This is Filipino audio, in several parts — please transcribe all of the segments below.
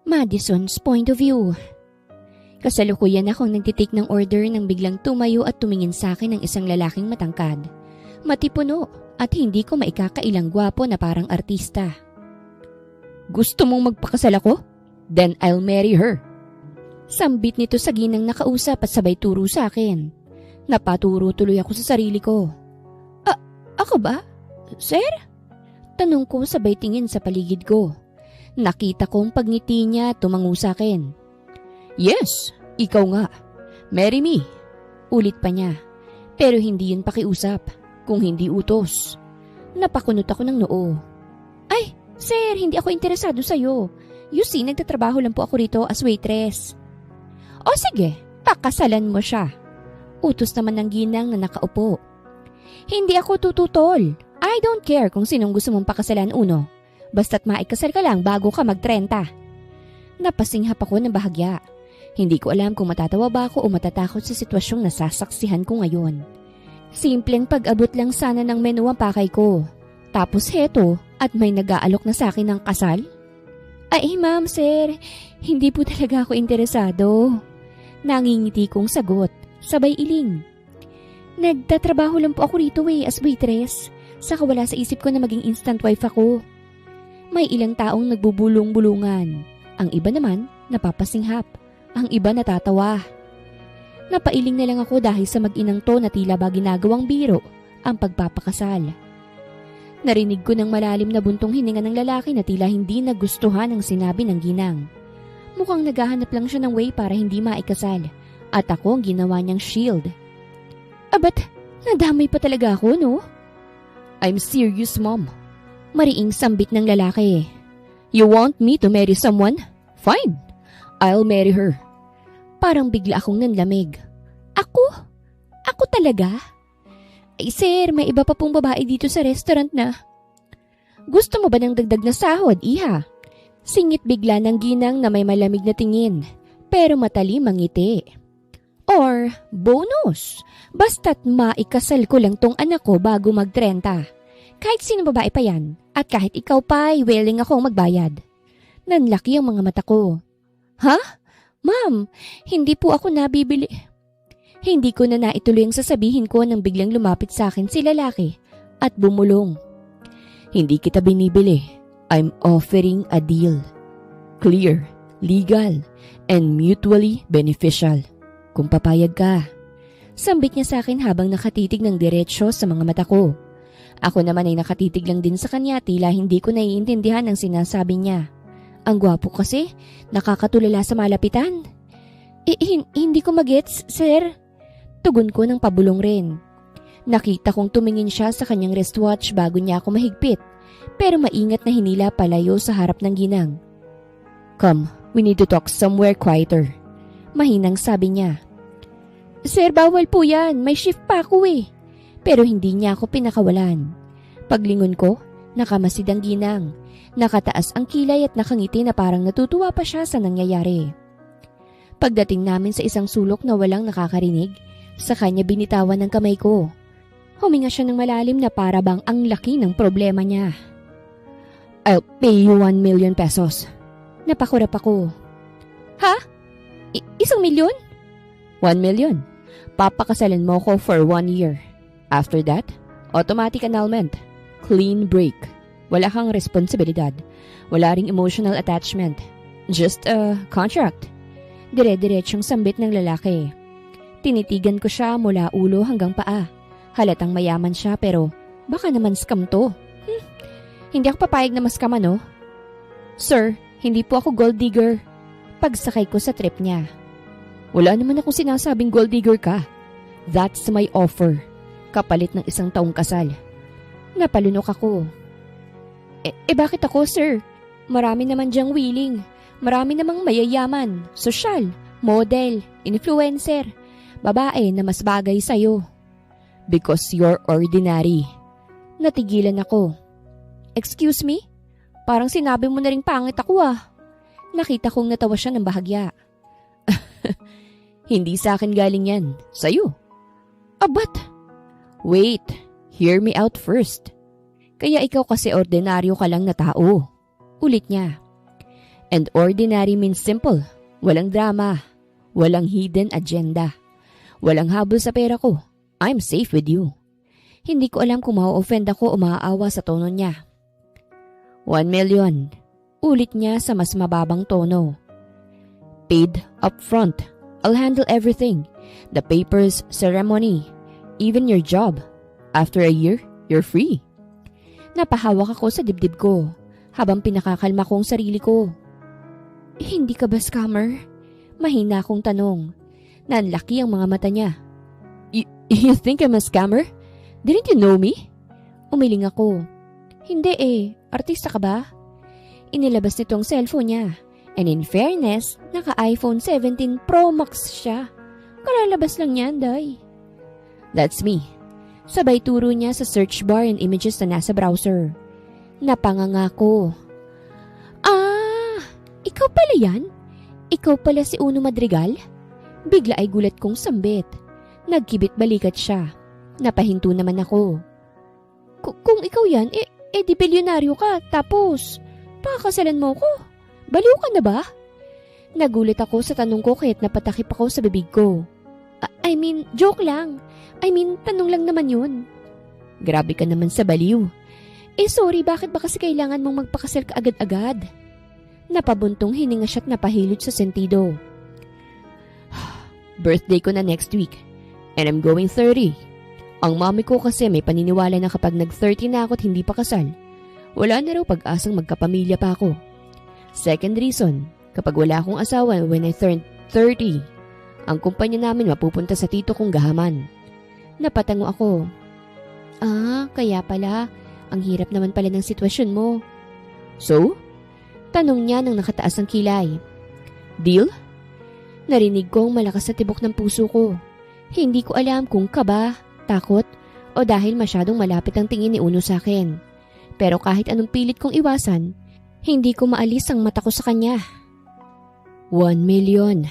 Madison's point of view. Kasalukuyan akong nagtitake ng order nang biglang tumayo at tumingin sa akin ng isang lalaking matangkad, matipuno at hindi ko maikakailang gwapo na parang artista. "Gusto mong magpakasal ako? Then I'll marry her." Sambit nito sa ginang nakausap at sabay turo sa akin. Napaturo tuloy ako sa sarili ko. Ako ba? Sir? Tanong ko sabay tingin sa paligid ko. Nakita kong pagngiti niya tumango sa akin. "Yes, ikaw nga. Marry me." Ulit pa niya. Pero hindi yun pakiusap, kung hindi utos. Napakunot ako ng noo. "Ay, sir, hindi ako interesado sa'yo. You see, nagtatrabaho lang po ako rito as waitress." "O sige, pakasalan mo siya." Utos naman ng ginang na nakaupo. "Hindi ako tututol. I don't care kung sinong gusto mong pakasalan uno. Basta't maikasal ka lang bago ka mag-30. Napasinghap ako ng bahagya. Hindi ko alam kung matatawa ba ako o matatakot sa sitwasyong nasasaksihan ko ngayon. Simpleng pag-abot lang sana ng menu ang pakay ko. Tapos heto at may nag-aalok na sa akin ng kasal? "Ay ma'am, sir, hindi po talaga ako interesado." Nangingiti kong sagot, sabay iling. "Nagtatrabaho lang po ako rito as waitress. Saka wala sa isip ko na maging instant wife ako." May ilang taong nagbubulong-bulungan. Ang iba naman, napapasinghap. Ang iba natatawa. Napailing na lang ako dahil sa mag-inang to na tila ba ginagawang biro ang pagpapakasal. Narinig ko ng malalim na buntong hininga ng lalaki na tila hindi nagustuhan ang sinabi ng ginang. Mukhang naghahanap lang siya ng way para hindi maikasal. At ako ang ginawa niyang shield. Ba't nadamay pa talaga ako, no? "I'm serious, mom." Mariing sambit ng lalaki. "You want me to marry someone? Fine. I'll marry her." Parang bigla akong nanlamig. Ako? Ako talaga? "Ay sir, may iba pa pong babae dito sa restaurant na." "Gusto mo ba ng dagdag na sahod, iha?" Singit bigla ng ginang na may malamig na tingin, pero matalim ang ngiti. "Or bonus, basta't maikasal ko lang tong anak ko bago mag-30. Kahit sino babae pa yan, at kahit ikaw pa ay willing akong magbayad." Nanlaki ang mga mata ko. "Ha? Ma'am, hindi po ako nabibili." Hindi ko na naituloy ang sasabihin ko nang biglang lumapit sa akin si lalaki at bumulong. "Hindi kita binibili. I'm offering a deal. Clear, legal, and mutually beneficial. Kung papayag ka." Sambit niya sa akin habang nakatitig ng diretsyo sa mga mata ko. Ako naman ay nakatitig lang din sa kanya, tila hindi ko naiintindihan ang sinasabi niya. Ang gwapo kasi, nakakatulala sa malapitan. Hindi ko magets, sir." Tugon ko ng pabulong rin. Nakita kong tumingin siya sa kanyang wristwatch bago niya ako mahigpit, pero maingat na hinila palayo sa harap ng ginang. "Come, we need to talk somewhere quieter." Mahinang sabi niya. "Sir, bawal po yan. May shift pa ako eh." Pero hindi niya ako pinakawalan. Paglingon ko, nakamasid ang ginang. Nakataas ang kilay at nakangiti na parang natutuwa pa siya sa nangyayari. Pagdating namin sa isang sulok na walang nakakarinig, sa kanya binitawan ng kamay ko. Huminga siya ng malalim na para bang ang laki ng problema niya. "I'll pay you 1 million pesos. Napakurap ako. "Ha? 1 milyon? 1 million. Papakasalan mo ko for 1 year. After that, automatic annulment. Clean break. Wala kang responsibilidad. Wala ring emotional attachment. Just a contract." Dire-diretsyong sambit ng lalaki. Tinitigan ko siya mula ulo hanggang paa. Halatang mayaman siya pero baka naman scam to. Hindi ako papayag na maskama, no? "Sir, hindi po ako gold digger." Pagsakay ko sa trip niya. "Wala naman akong sinasabing gold digger ka. That's my offer. Kapalit ng 1 taong kasal." Napalunok ako. Bakit ako, sir? Marami naman diyang willing. Marami namang mayayaman, sosyal, model, influencer, babae na mas bagay sa'yo. "Because you're ordinary." Natigilan ako. "Excuse me? Parang sinabi mo na ring pangit ako ah." Nakita kong natawa siya ng bahagya. "Hindi sa akin galing yan. Sa'yo." But... "Wait, hear me out first." Kaya ikaw kasi ordinaryo ka lang na tao. Ulit niya. And ordinary means simple. Walang drama. Walang hidden agenda. Walang habol sa pera ko. I'm safe with you. Hindi ko alam kung ma-offend ako o maaawa sa tono niya. 1 million. Ulit niya sa mas mababang tono. Paid up front. I'll handle everything. The papers, ceremony, even your job. After a year, you're free. Napahawak ako sa dibdib ko habang pinakakalma ko ang sarili ko. Hindi ka ba scammer? Mahina akong tanong. Nanlaki ang mga mata niya. You think I'm a scammer? Didn't you know me? Umiling ako. Hindi artista ka ba? Inilabas nito ang cellphone niya. And in fairness, naka-iPhone 17 Pro Max siya. Kalalabas lang niyan, day. That's me. Sabay turo niya sa search bar and images na nasa browser. Napanganga ko. Ikaw pala yan? Ikaw pala si Uno Madrigal? Bigla ay gulat kong sambit. Nagkibit balikat siya. Napahinto naman ako. Kung ikaw yan, di bilyonaryo ka, tapos pakakasalan mo ko. Baliw ka na ba? Nagulat ako sa tanong ko kaya't napatakip ako sa bibig ko. Joke lang. Tanong lang naman yun. Grabe ka naman sa baliw. Sorry, bakit ba kasi kailangan mong magpakasal ka agad-agad? Napabuntong hininga siya't napahilot sa sentido. Birthday ko na next week. And I'm going 30. Ang mami ko kasi may paniniwala na kapag nag-30 na ako't hindi pa kasal, wala na raw pag-asang magkapamilya pa ako. Second reason, kapag wala akong asawa when I turn 30, ang kumpanya namin mapupunta sa tito kong gahaman. Napatango ako. Kaya pala, ang hirap naman pala ng sitwasyon mo. So? Tanong niya nang nakataas ang kilay. Deal? Narinig ko ang malakas na tibok ng puso ko. Hindi ko alam kung kaba, takot, o dahil masyadong malapit ang tingin ni Uno sa akin. Pero kahit anong pilit kong iwasan, hindi ko maalis ang mata ko sa kanya. 1 million.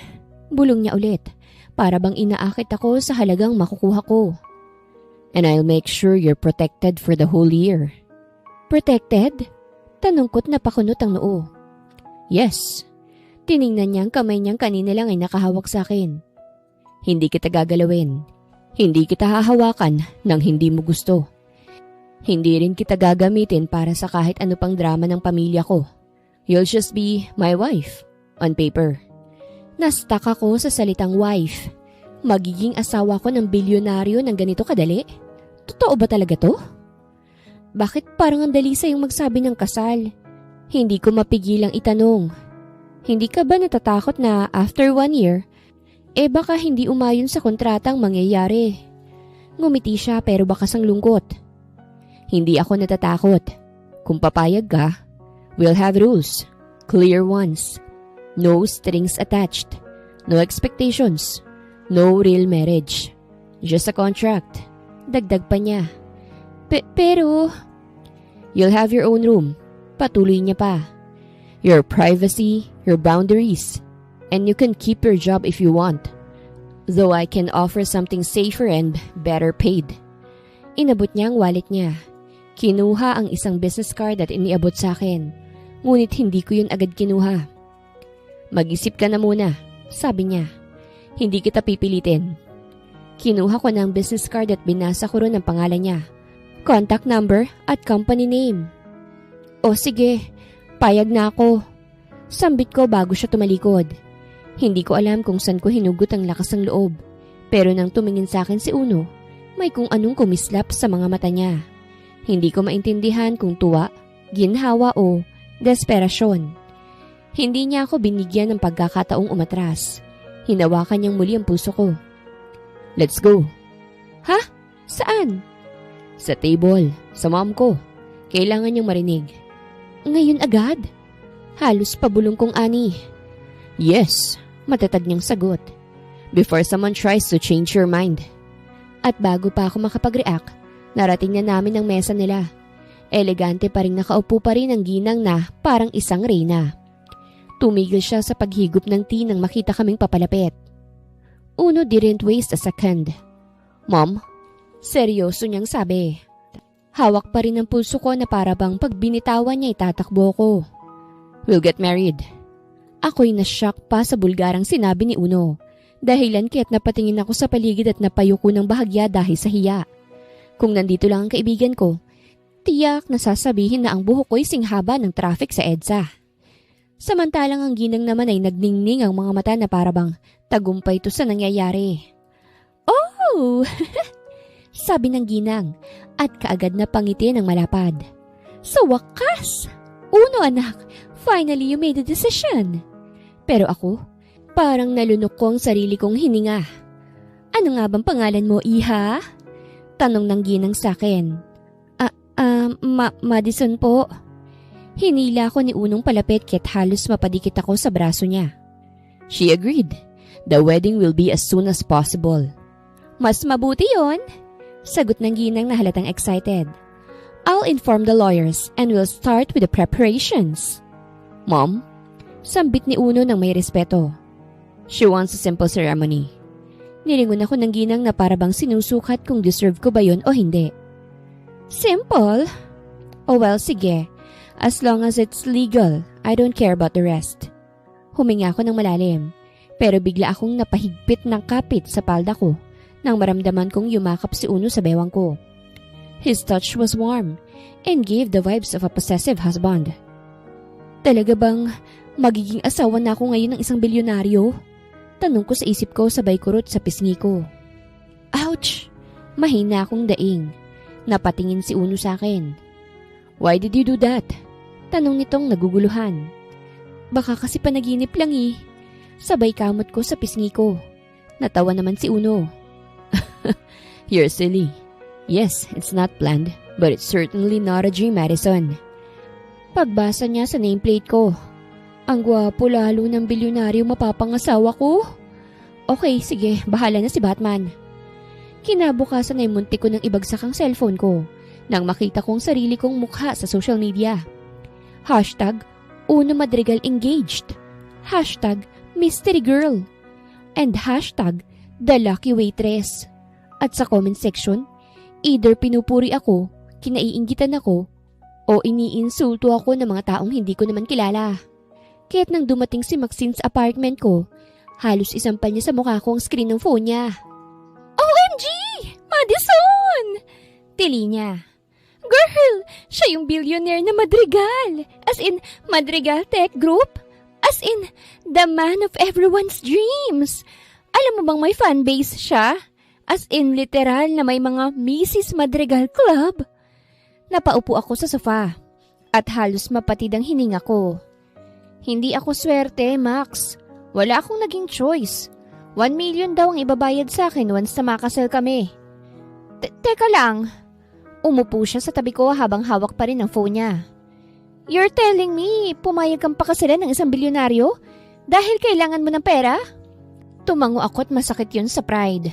Bulong niya ulit, para bang inaakit ako sa halagang makukuha ko. And I'll make sure you're protected for the whole year. Protected? Tanong ko't napakunot ang noo. Yes. Tiningnan niya ang kamay niyang kanina lang ay nakahawak sa akin. Hindi kita gagalawin. Hindi kita hahawakan nang hindi mo gusto. Hindi rin kita gagamitin para sa kahit ano pang drama ng pamilya ko. You'll just be my wife, on paper. Nastak ako sa salitang wife. Magiging asawa ko ng bilyonaryo ng ganito kadali? Totoo ba talaga to? Bakit parang ang dali sa'yong magsabi ng kasal? Hindi ko mapigilang itanong. Hindi ka ba natatakot na after 1 year, baka hindi umayon sa kontratang mangyayari? Ngumiti siya pero bakas ang lungkot. Hindi ako natatakot. Kung papayag ka, we'll have rules. Clear ones. No strings attached. No expectations. No real marriage. Just a contract. Dagdag pa niya. Pero... You'll have your own room. Patuloy niya pa. Your privacy, your boundaries. And you can keep your job if you want. Though I can offer something safer and better paid. Inabot niya ang wallet niya. Kinuha ang isang business card at iniabot sa akin. Ngunit hindi ko yun agad kinuha. Mag-isip ka na muna, sabi niya. Hindi kita pipilitin. Kinuha ko ng business card at binasa ko ron ang pangalan niya. Contact number at company name. O sige, payag na ako. Sambit ko bago siya tumalikod. Hindi ko alam kung saan ko hinugot ang lakas ng loob. Pero nang tumingin sa akin si Uno, may kung anong kumislap sa mga mata niya. Hindi ko maintindihan kung tuwa, ginhawa o desperasyon. Hindi niya ako binigyan ng pagkakataong umatras. Hinawakan niyang muli ang puso ko. Let's go. Ha? Saan? Sa table, sa mom ko. Kailangan niyang marinig. Ngayon agad? Halos pabulong kong ani. Yes, matatag niyang sagot. Before someone tries to change your mind. At bago pa ako makapag-react, narating na namin ang mesa nila. Elegante pa rin nakaupo pa rin ang ginang na parang isang reyna. Tumigil siya sa paghigop ng tea nang makita kaming papalapit. Uno didn't waste a second. Mom, seryoso niyang sabi. Hawak pa rin ang pulso ko na para bang pag binitawan niya itatakbo ko. We'll get married. Ako'y nashock pa sa bulgarang sinabi ni Uno. Dahilan kaya't napatingin ako sa paligid at napayuko ng bahagya dahil sa hiya. Kung nandito lang ang kaibigan ko, tiyak na sasabihin na ang buhok ko'y singhaba ng traffic sa EDSA. Samantalang ang ginang naman ay nagningning ang mga mata na parabang tagumpay to sa nangyayari. Oh! Sabi ng ginang at kaagad na pangiti ng malapad. Sa wakas! Uno anak, finally you made a decision. Pero ako, parang nalunok ko ang sarili kong hininga. Ano nga bang pangalan mo, iha? Tanong ng ginang sa akin. Madison po. Hinila ko ni Unong palapit kaya't halos mapadikit ako sa braso niya. She agreed. The wedding will be as soon as possible. Mas mabuti yon, sagot ng ginang na halatang excited. I'll inform the lawyers and we'll start with the preparations. Mom, sambit ni Uno ng may respeto. She wants a simple ceremony. Nilingon ako ng ginang na parabang sinusukat kung deserve ko ba yon o hindi. Simple? Oh well, sige. As long as it's legal, I don't care about the rest. Huminga ako ng malalim, pero bigla akong napahigpit ng kapit sa palda ko nang maramdaman kong yumakap si Uno sa bewang ko. His touch was warm and gave the vibes of a possessive husband. Talaga bang magiging asawa na ako ngayon ng isang bilyonaryo? Tanong ko sa isip ko sabay kurot sa pisngi ko. Ouch! Mahina akong daing. Napatingin si Uno sa akin. Why did you do that? Tanong nitong naguguluhan. Baka kasi panaginip lang eh. Sabay kamot ko sa pisngi ko. Natawa naman si Uno. You're silly. Yes, it's not planned, but it's certainly not a dream, Madison. Pagbasa niya sa nameplate ko. Ang gwapo lalo ng bilyonaryo mapapangasawa ko. Okay, sige, bahala na si Batman. Kinabukasan ay muntik ko ng ibagsak ang cellphone ko nang makita kong sarili kong mukha sa social media. Hashtag, Uno Madrigal engaged. Hashtag, mystery girl. And hashtag, the lucky waitress. At sa comment section, either pinupuri ako, kinaiinggitan ako, o iniinsulto ako ng mga taong hindi ko naman kilala. Kaya't nang dumating si Maxine sa apartment ko, halos isampal niya sa mukha ko ang screen ng phone niya. OMG! Madison! Tili niya. Girl, siya yung billionaire na Madrigal. As in, Madrigal Tech Group. As in, the man of everyone's dreams. Alam mo bang may fanbase siya? As in, literal na may mga Mrs. Madrigal Club. Napaupo ako sa sofa at halos mapatid ang hininga ko. Hindi ako swerte, Max. Wala akong naging choice. 1 million daw ang ibabayad sa akin once na makasal kami. Teka lang. Umupo siya sa tabi ko habang hawak pa rin ang phone niya. You're telling me, pumayag kang pakasalan ng isang bilyonaryo dahil kailangan mo ng pera? Tumango ako at masakit yun sa pride.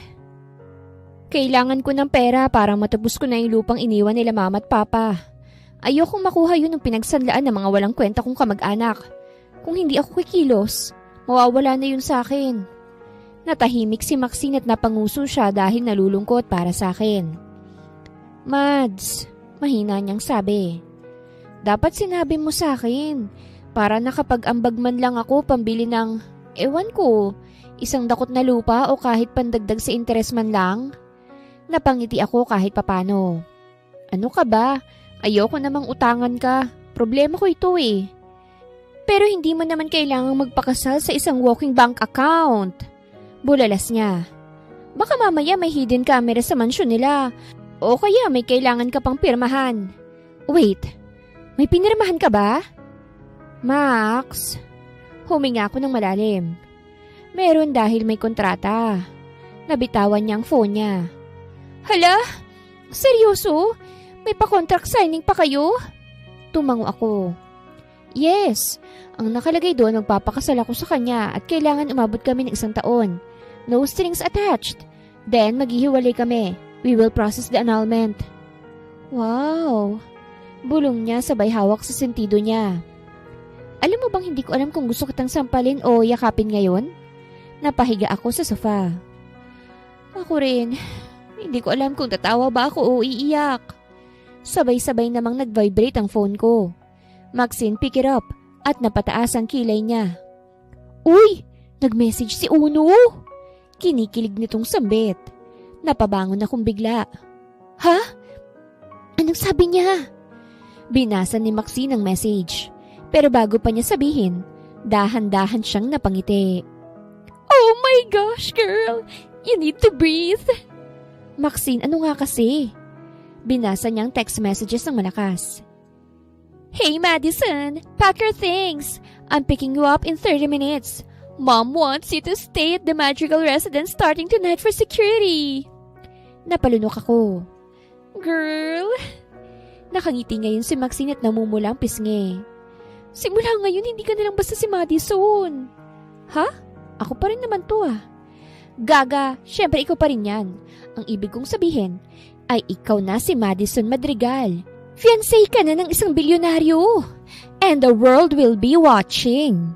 Kailangan ko ng pera para matubos ko na yung lupang iniwan nila mama at papa. Ayokong makuha yun ng pinagsanlaan ng mga walang kwenta kong kamag-anak. Kung hindi ako kikilos, mawawala na yun sa akin. Natahimik si Maxine at napanguso siya dahil nalulungkot para sa akin. Mads, mahina niyang sabi. Dapat sinabi mo sa akin para nakapag-ambag man lang ako pambili ng, ewan ko, isang dakot na lupa o kahit pandagdag sa interes man lang. Napangiti ako kahit papano. Ano ka ba? Ayoko namang utangan ka. Problema ko ito eh. Pero hindi mo naman kailangang magpakasal sa isang walking bank account. Bulalas niya. Baka mamaya may hidden camera sa mansyon nila. O kaya may kailangan ka pang pirmahan. Wait, may pinirmahan ka ba? Max, huminga ako ng malalim. Meron dahil may kontrata. Nabitawan niya ang phone niya. Hala? Seryoso? May pa-contract signing pa kayo? Tumango ako. Yes, ang nakalagay doon magpapakasal ako sa kanya at kailangan umabot kami ng 1 taon. No strings attached. Then maghihiwalay kami. We will process the annulment. Wow! Bulong niya sabay hawak sa sentido niya. Alam mo bang hindi ko alam kung gusto kitang sampalin o yakapin ngayon? Napahiga ako sa sofa. Ako rin. Hindi ko alam kung tatawa ba ako o iiyak. Sabay-sabay namang nag-vibrate ang phone ko. Maxine pick it up at napataas ang kilay niya. Uy! Nag-message si Uno! Kinikilig nitong sambit. Napabangon akong bigla. Ha? Anong sabi niya? Binasa ni Maxine ang message. Pero bago pa niya sabihin, dahan-dahan siyang napangiti. Oh my gosh, girl! You need to breathe! Maxine, ano nga kasi? Binasa niyang text messages ng malakas. Hey Madison, pack your things. I'm picking you up in 30 minutes. Mom wants you to stay at the magical residence starting tonight for security. Napalunok ako. Girl. Nakangiti ngayon si Maxine at namumula ang pisngi. Simula ngayon hindi ka nalang basta si Madison. Ha? Ako pa rin naman to ah. Gaga, syempre ikaw pa rin yan. Ang ibig kong sabihin ay ikaw na si Madison Madrigal. Fiancé ka na ng isang bilyonaryo. And the world will be watching.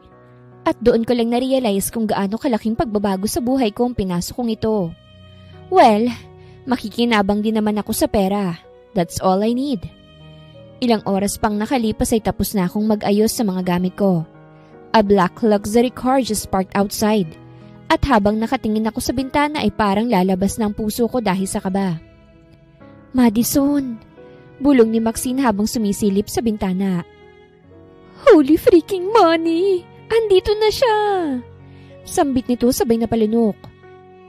At doon ko lang na-realize kung gaano kalaking pagbabago sa buhay ko ang pinasok kong ito. Well, makikinabang din naman ako sa pera. That's all I need. Ilang oras pang nakalipas ay tapos na akong mag-ayos sa mga gamit ko. A black luxury car just parked outside. At habang nakatingin ako sa bintana ay parang lalabas ng puso ko dahil sa kaba. Madison! Bulong ni Maxine habang sumisilip sa bintana. Holy freaking money! Andito na siya! Sambit nito sabay na palunok.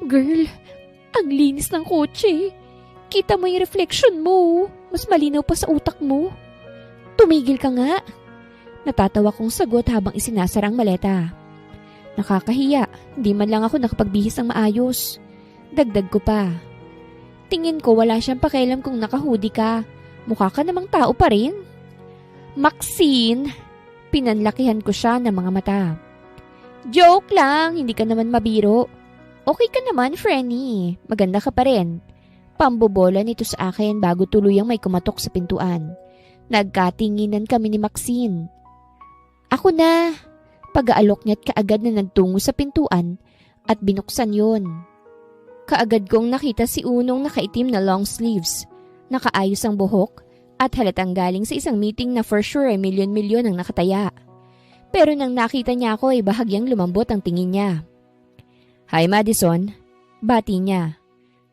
Girl, ang linis ng kotse. Kita mo yung reflection mo. Mas malinaw pa sa utak mo. Tumigil ka nga. Natatawa kong sagot habang isinasara ang maleta. Nakakahiya, hindi man lang ako nakapagbihis ng maayos. Dagdag ko pa. Tingin ko wala siyang pakialam kung nakahoodie ka. Mukha ka namang tao pa rin. Maxine! Pinanlakihan ko siya ng mga mata. Joke lang, hindi ka naman mabiro. Okay ka naman, Frenny. Maganda ka pa rin. Pambobola nito sa akin bago tuluyang may kumatok sa pintuan. Nagkatinginan kami ni Maxine. Ako na. Pag-aalok niya't kaagad na nagtungo sa pintuan at binuksan yon. Kaagad kong nakita si Unong nakaitim na long sleeves, nakaayos ang buhok at halatang galing sa isang meeting na for sure ay milyon-milyon ang nakataya. Pero nang nakita niya ako ay bahagyang lumambot ang tingin niya. Hi Madison, bati niya.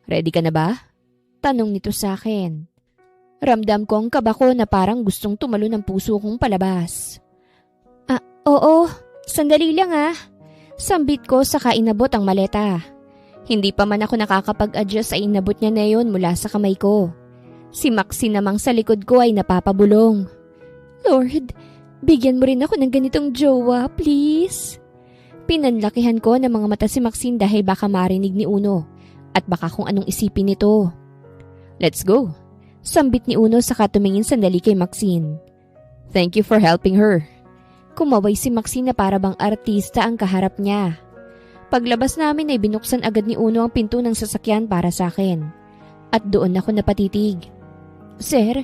Ready ka na ba? Tanong nito sa akin. Ramdam ko ang kaba ko na parang gustong tumalo ng puso kong palabas. Oo, sandali lang ah. Sambit ko saka inabot ang maleta. Hindi pa man ako nakakapag-adjust ay inabot niya na yon mula sa kamay ko. Si Maxine namang sa likod ko ay napapabulong. Lord, bigyan mo rin ako ng ganitong jowa, please. Pinanlakihan ko ng mga mata si Maxine dahil baka marinig ni Uno at baka kung anong isipin nito. Let's go. Sambit ni Uno saka tumingin sandali kay Maxine. Thank you for helping her. Kumaway si Maxine na para bang artista ang kaharap niya. Paglabas namin ay binuksan agad ni Uno ang pinto ng sasakyan para sa akin. At doon ako napatitig. Sir,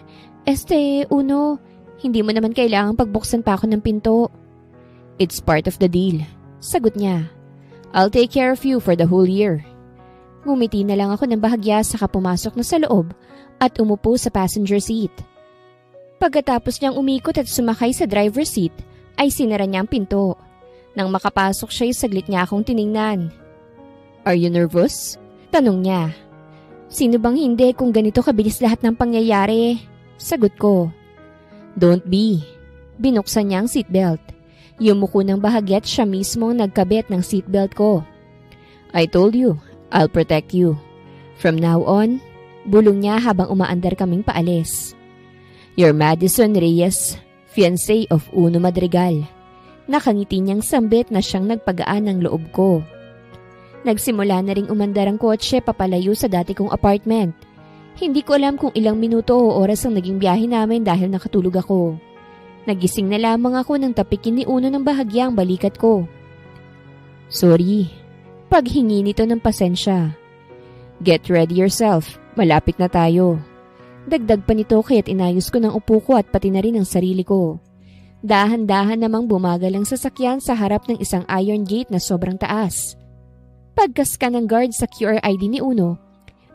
Uno, hindi mo naman kailangang pagbuksan pa ako ng pinto. It's part of the deal. Sagot niya. I'll take care of you for the whole year. Ngumiti na lang ako ng bahagya saka pumasok na sa loob at umupo sa passenger seat. Pagkatapos niyang umikot at sumakay sa driver seat, ay sinara niya ang pinto. Nang makapasok siya, saglit niya akong tiningnan. Are you nervous? Tanong niya. Sino bang hindi kung ganito kabilis lahat ng pangyayari? Sagot ko. Don't be. Binuksan niya ang seatbelt. Yumuko ng bahagya at siya mismo nagkabit ng seatbelt ko. I told you, I'll protect you. From now on, bulong niya habang umaandar kaming paalis. You're Madison Reyes, fiancé of Uno Madrigal. Nakangiti niyang sambit na siyang nagpagaan ng loob ko. Nagsimula na ring umandar ang kotse papalayo sa dati kong apartment. Hindi ko alam kung ilang minuto o oras ang naging biyahe namin dahil nakatulog ako. Nagising na lamang ako nang tapikin ni Uno ng bahagya ang balikat ko. Sorry. Paghingi nito ng pasensya. Get ready yourself. Malapit na tayo. Dagdag pa nito kaya't inayos ko ng upo ko at pati na rin ang sarili ko. Dahan-dahan namang bumagal ang sasakyan sa harap ng isang iron gate na sobrang taas. Pagkas ka ng guard sa QR ID ni Uno,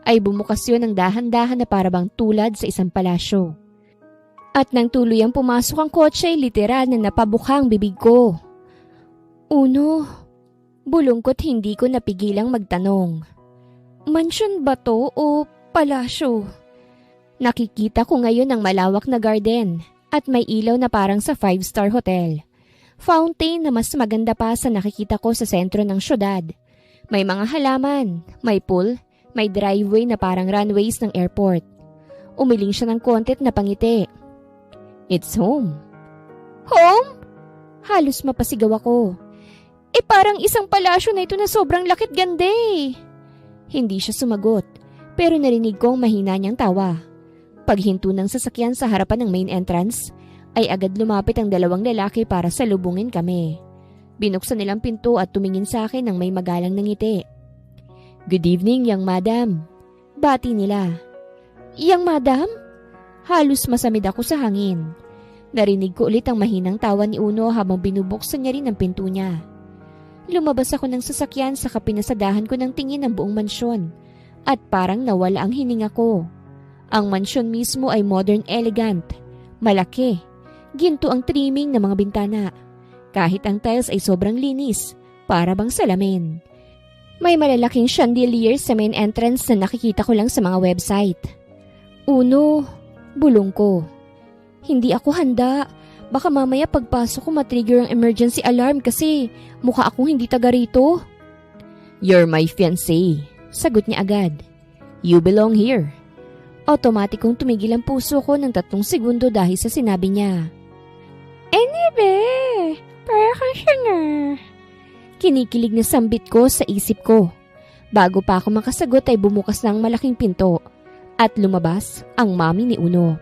ay bumukas yun ng dahan-dahan na parabang tulad sa isang palasyo. At nang tuluyang pumasok ang kotse ay literal na napabukang bibig ko. Uno, bulungkot hindi ko napigilang magtanong. Mansion ba to o palasyo? Nakikita ko ngayon ang malawak na garden at may ilaw na parang sa 5-star hotel. Fountain na mas maganda pa sa nakikita ko sa sentro ng syudad. May mga halaman, may pool, may driveway na parang runways ng airport. Umiling siya ng konti at napangiti. It's home. Home? Halos mapasigaw ako. Parang isang palasyo na ito na sobrang lakit ganda eh. Hindi siya sumagot, pero narinig kong mahina niyang tawa. Paghinto ng sasakyan sa harapan ng main entrance, ay agad lumapit ang dalawang lalaki para salubungin kami. Binuksan nilang pinto at tumingin sa akin ng may magalang na ngiti. Good evening, young madam. Bati nila. Young madam? Halos masamid ako sa hangin. Narinig ko ulit ang mahinang tawa ni Uno habang binubuksan niya rin ang pinto niya. Lumabas ako ng sasakyan sa kapinasadahan ko ng tingin ng buong mansyon at parang nawala ang hininga ko. Ang mansyon mismo ay modern elegant, malaki, ginto ang trimming ng mga bintana. Kahit ang tiles ay sobrang linis, para bang salamin. May malalaking chandelier sa main entrance na nakikita ko lang sa mga website. Uno, bulong ko. Hindi ako handa. Baka mamaya pagpasok ko matrigger ang emergency alarm kasi mukha akong hindi taga rito. You're my fiancé, sagot niya agad. You belong here. Automatikong tumigil ang puso ko ng 3 segundo dahil sa sinabi niya. Anyway, para ka siya nga. Kinikilig na sambit ko sa isip ko. Bago pa ako makasagot ay bumukas na ang malaking pinto at lumabas ang mami ni Uno.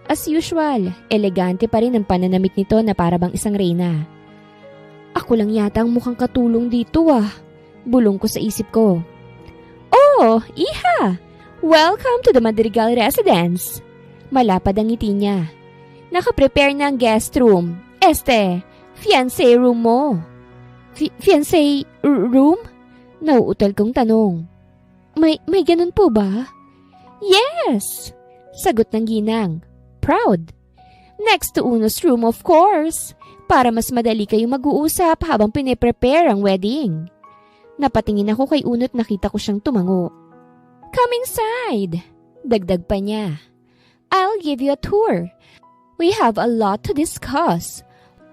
As usual, elegante pa rin ang pananamit nito na parabang isang reyna. Ako lang yata ang mukhang katulong dito ah. Bulong ko sa isip ko. Oh, iha! Welcome to the Madrigal Residence. Malapad ang ngiti niya. Nakaprepare na ang guest room. Fiancé room mo. Fiancé room? Nauutal kong tanong. May ganun po ba? Yes! Sagot ng ginang. Proud. Next to Uno's room of course. Para mas madali kayong mag-uusap habang piniprepare ang wedding. Napatingin ako kay Uno at nakita ko siyang tumango. Come inside. Dagdag pa niya. I'll give you a tour. We have a lot to discuss.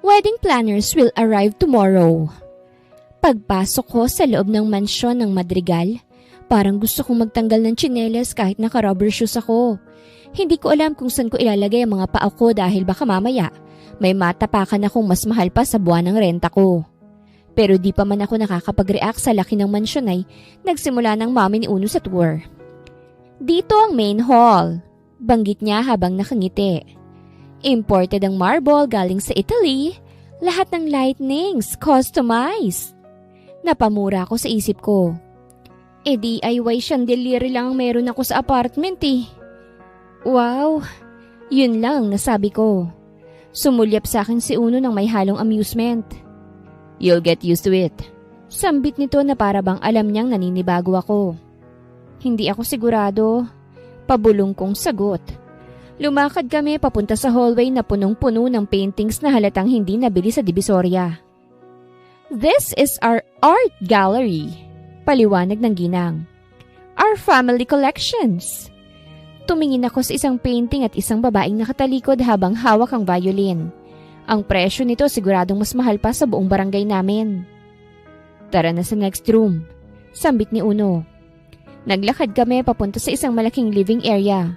Wedding planners will arrive tomorrow. Pagpasok ko sa loob ng mansyon ng Madrigal, parang gusto kong magtanggal ng tsinelas kahit naka-rubber shoes ako. Hindi ko alam kung saan ko ilalagay ang mga paa ko dahil baka mamaya may matapakan akong mas mahal pa sa buwan ng renta ko. Pero di pa man ako nakakapag-react sa laki ng mansyon ay nagsimula ng mami ni Uno sa tour. Dito ang main hall, banggit niya habang nakangiti. Imported ang marble galing sa Italy, lahat ng lightnings customized. Napamura ako sa isip ko. DIY chandelier lang ang meron ako sa apartment eh. Wow, yun lang nasabi ko. Sumulyap sa akin si Uno ng may halong amusement. You'll get used to it. Sambit nito na parabang alam niyang naninibago ako. Hindi ako sigurado. Pabulong kong sagot. Lumakad kami papunta sa hallway na punong-puno ng paintings na halatang hindi nabili sa Divisoria. This is our art gallery, paliwanag ng ginang. Our family collections. Tumingin ako sa isang painting at isang babaeng nakatalikod habang hawak ang violin. Ang presyo nito siguradong mas mahal pa sa buong barangay namin. Tara na sa next room, sambit ni Uno. Naglakad kami papunta sa isang malaking living area.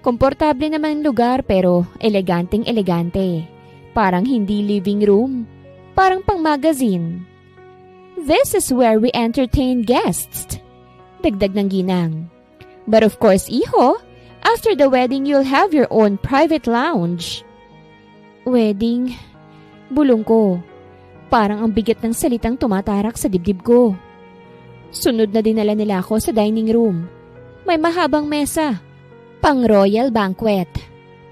Komportable naman ang lugar pero eleganteng-elegante. Parang hindi living room, parang pang magazine. This is where we entertain guests, dagdag ng ginang. But of course, iho, after the wedding you'll have your own private lounge. Wedding? Bulong ko. Parang ang bigat ng salitang tumatarak sa dibdib ko. Sunod na dinala nila ako sa dining room. May mahabang mesa. Pang royal banquet.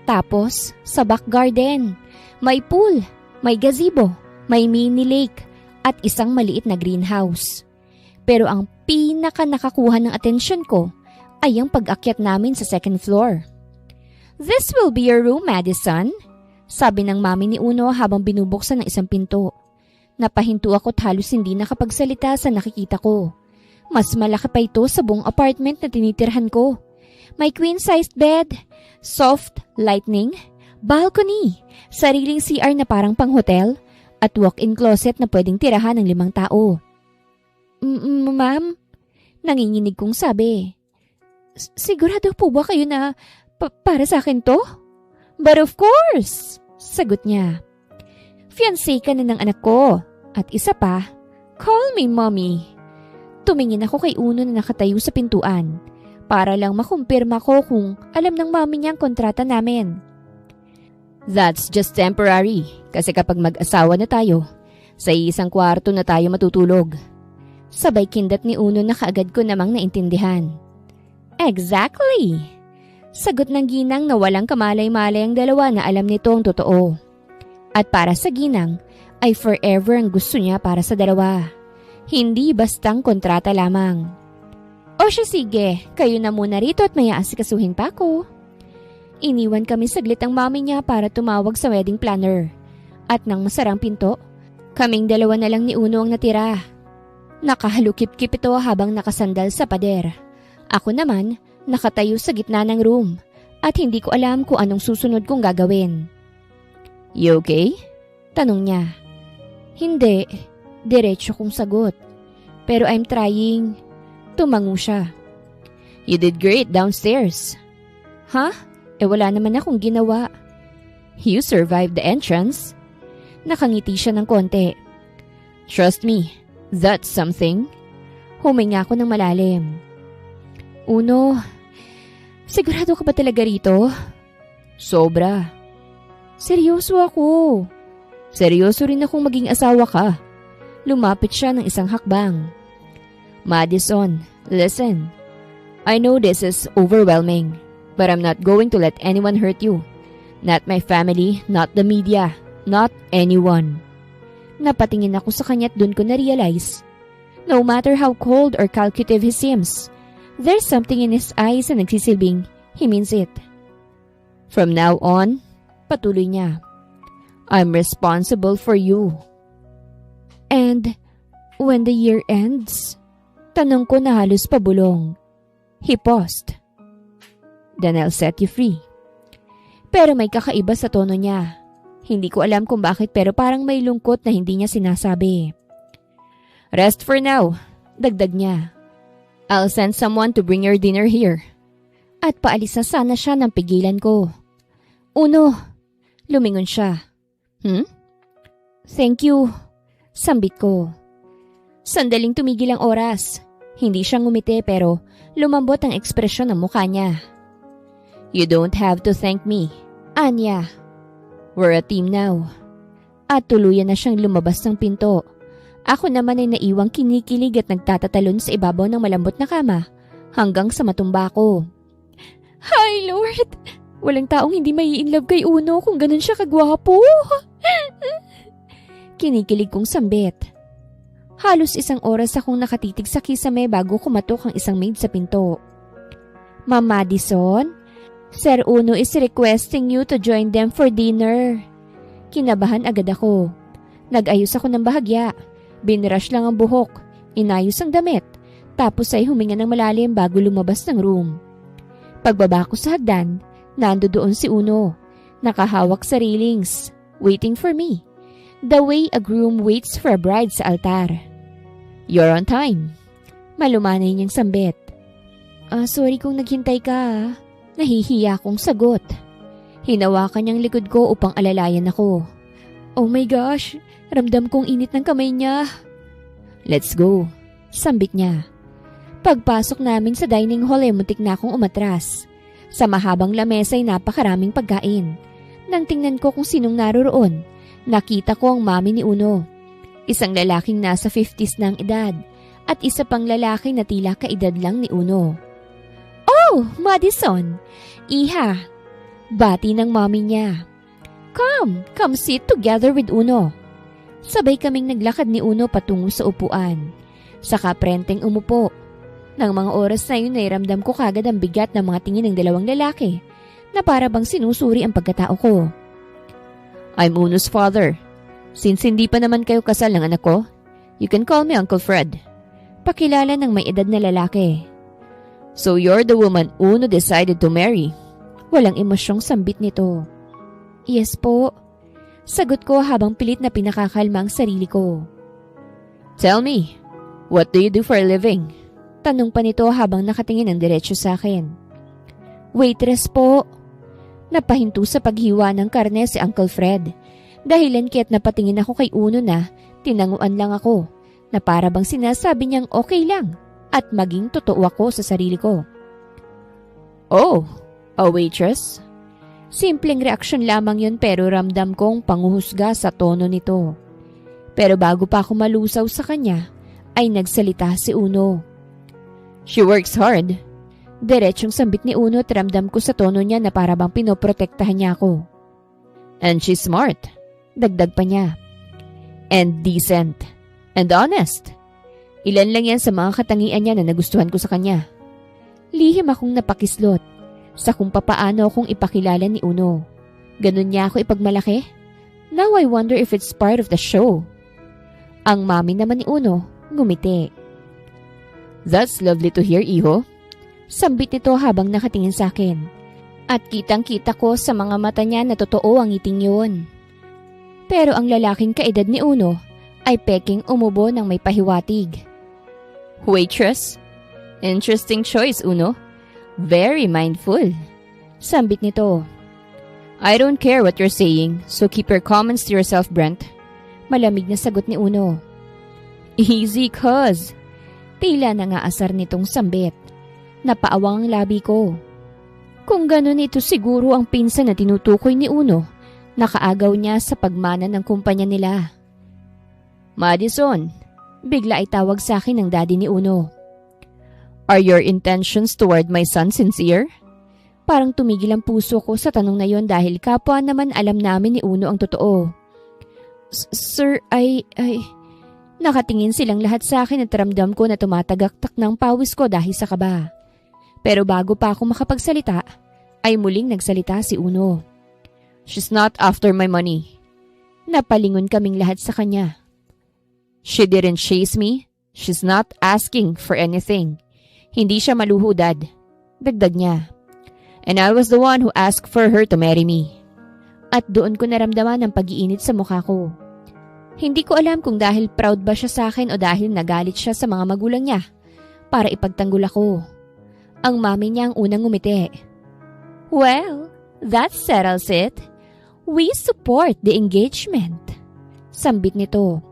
Tapos, sa back garden. May pool, may gazebo, may mini lake, at isang maliit na greenhouse. Pero ang pinaka nakakuha ng atensyon ko ay ang pag-akyat namin sa second floor. "This will be your room, Madison," sabi ng mami ni Uno habang binubuksan ng isang pinto. Napahinto ako't halos hindi nakapagsalita sa nakikita ko. Mas malaki pa ito sa buong apartment na tinitirhan ko. May queen-sized bed, soft lighting, balcony, sariling CR na parang pang-hotel, at walk-in closet na pwedeng tirahan ng 5 tao. Ma'am? Nanginginig kong sabi. Sigurado po ba kayo na para sa akin to? But of course! Sagot niya. Fiancé ka na ng anak ko. At isa pa, call me mommy. Tumingin ako kay Uno na nakatayo sa pintuan para lang makumpirma ko kung alam ng mami niya ang kontrata namin. That's just temporary kasi kapag mag-asawa na tayo, sa isang kwarto na tayo matutulog. Sabay kindat ni Uno na kaagad ko namang naintindihan. Exactly! Sagot ng ginang na walang kamalay-malay ang dalawa na alam nito ang totoo. At para sa ginang, ay forever ang gusto niya para sa dalawa. Hindi bastang kontrata lamang. O siya sige, kayo na muna rito at may aasikasuhin pa ako. Iniwan kami saglit ang mami niya para tumawag sa wedding planner. At nang masarang pinto, kaming dalawa na lang ni Uno ang natira. Nakahalukip-kip ito habang nakasandal sa pader. Ako naman, nakatayo sa gitna ng room at hindi ko alam kung anong susunod kong gagawin. You okay? Tanong niya. Hindi, diretso kong sagot. Pero I'm trying. Tumango siya. You did great downstairs. Huh? Wala naman akong ginawa. You survived the entrance. Nakangiti siya ng konti. Trust me, that's something. Huminga ako ng malalim. Uno, sigurado ka ba talaga rito? Sobra. Seryoso ako. Seryoso rin akong maging asawa ka. Lumapit siya ng isang hakbang. Madison, listen. I know this is overwhelming. But I'm not going to let anyone hurt you. Not my family, not the media, not anyone. Napatingin ako sa kanya at dun ko na-realize. No matter how cold or calculative he seems, there's something in his eyes na nagsisilbing, he means it. From now on, patuloy niya, I'm responsible for you. And when the year ends? Tanong ko na halos pabulong. He paused. Then I'll set you free. Pero may kakaiba sa tono niya. Hindi ko alam kung bakit pero parang may lungkot na hindi niya sinasabi. Rest for now, dagdag niya. I'll send someone to bring your dinner here. At paalis na sana siya nang pigilan ko. Uno, lumingon siya. Thank you, sambit ko. Sandaling tumigil ang oras. Hindi siya ngumiti pero lumambot ang ekspresyon ng mukha niya. You don't have to thank me, Anya. We're a team now. At tuluyan na siyang lumabas ng pinto. Ako naman ay naiwang kinikilig at nagtatatalon sa ibabaw ng malambot na kama hanggang sa matumba ko. Hi, Lord! Walang taong hindi mai-inlove kay Uno kung ganun siya kagwapo. Kinikilig kong sambit. Halos isang oras akong nakatitig sa kisame bago kumatok ang isang maid sa pinto. Ma'am Madison, Sir Uno is requesting you to join them for dinner. Kinabahan agad ako. Nag-ayos ako ng bahagya. Binrush lang ang buhok. Inayos ang damit. Tapos ay huminga ng malalim bago lumabas ng room. Pagbaba ko sa hagdan, nando doon si Uno. Nakahawak sa railings. Waiting for me. The way a groom waits for a bride sa altar. You're on time. Malumanay niyang sambit. Sorry kung naghintay ka. Nahihiya kong sagot. Hinawakan niyang likod ko upang alalayan ako. Oh my gosh, ramdam kong init ng kamay niya. Let's go, sambit niya. Pagpasok namin sa dining hall ay muntik na akong umatras. Sa mahabang lamesa ay napakaraming pagkain. Nang tingnan ko kung sinong naroroon, nakita ko ang mami ni Uno. Isang lalaking nasa 50s na ang edad at isa pang lalaki na tila kaedad lang ni Uno. Oh, Madison! Iha! Bati ng mami niya. Come sit together with Uno. Sabay kaming naglakad ni Uno patungo sa upuan. Saka prenteng umupo. Nang mga oras na yun ay ramdam ko kagad ang bigat ng mga tingin ng dalawang lalaki na para bang sinusuri ang pagkatao ko. I'm Uno's father. Since hindi pa naman kayo kasal ng anak ko, you can call me Uncle Fred. Pakilala ng may edad na lalaki. So you're the woman Uno decided to marry? Walang emosyong sambit nito. Yes po. Sagot ko habang pilit na pinakakalma ang sarili ko. Tell me, what do you do for a living? Tanong pa nito habang nakatingin ng diretso sa akin. Waitress po. Napahinto sa paghiwa ng karne si Uncle Fred. Dahilan kaya't napatingin ako kay Uno na tinanguan lang ako na para bang sinasabi niyang okay lang at maging totoo ako sa sarili ko. Oh, a waitress? Simpleng reaksyon lamang yun pero ramdam kong panguhusga sa tono nito. Pero bago pa ako malusaw sa kanya ay nagsalita si Uno. She works hard. Diretsyong sambit ni Uno at ramdam ko sa tono niya na para bang pinoprotektahan niya ako. And she's smart. Dagdag pa niya. And decent. And honest. Ilan lang yan sa mga katangian niya na nagustuhan ko sa kanya. Lihim akong napakislot sa kung papaano akong ipakilala ni Uno. Ganun niya ako ipagmalaki? Now I wonder if it's part of the show. Ang mami naman ni Uno, ngumiti. That's lovely to hear, Iho. Sambit nito habang nakatingin sa akin. At kitang-kita ko sa mga mata niya na totoo ang ngiting yun. Pero ang lalaking kaedad ni Uno ay peking umubo ng may pahiwatig. Waitress? Interesting choice, Uno. Very mindful. Sambit nito. I don't care what you're saying, so keep your comments to yourself, Brent. Malamig na sagot ni Uno. Easy, cuz. Tila nangaasar nitong sambit. Napaawang ang labi ko. Kung ganun ito siguro ang pinsan na tinutukoy ni Uno, nakaagaw niya sa pagmana ng kumpanya nila. Madison, bigla ay tawag sa akin ng daddy ni Uno. Are your intentions toward my son sincere? Parang tumigil ang puso ko sa tanong na yon dahil kapwa naman alam namin ni Uno ang totoo. Sir, Nakatingin silang lahat sa akin at ramdam ko na tumatagaktak ng pawis ko dahil sa kaba. Pero bago pa ako makapagsalita, ay muling nagsalita si Uno. She's not after my money. Napalingon kaming lahat sa kanya. She didn't chase me. She's not asking for anything. Hindi siya maluho, Dad. Dagdag niya. And I was the one who asked for her to marry me. At doon ko naramdaman ang pag-iinit sa mukha ko. Hindi ko alam kung dahil proud ba siya sa akin o dahil nagalit siya sa mga magulang niya para ipagtanggol ako. Ang mami niya ang unang ngumiti. Well, that settles it. We support the engagement. Sambit nito.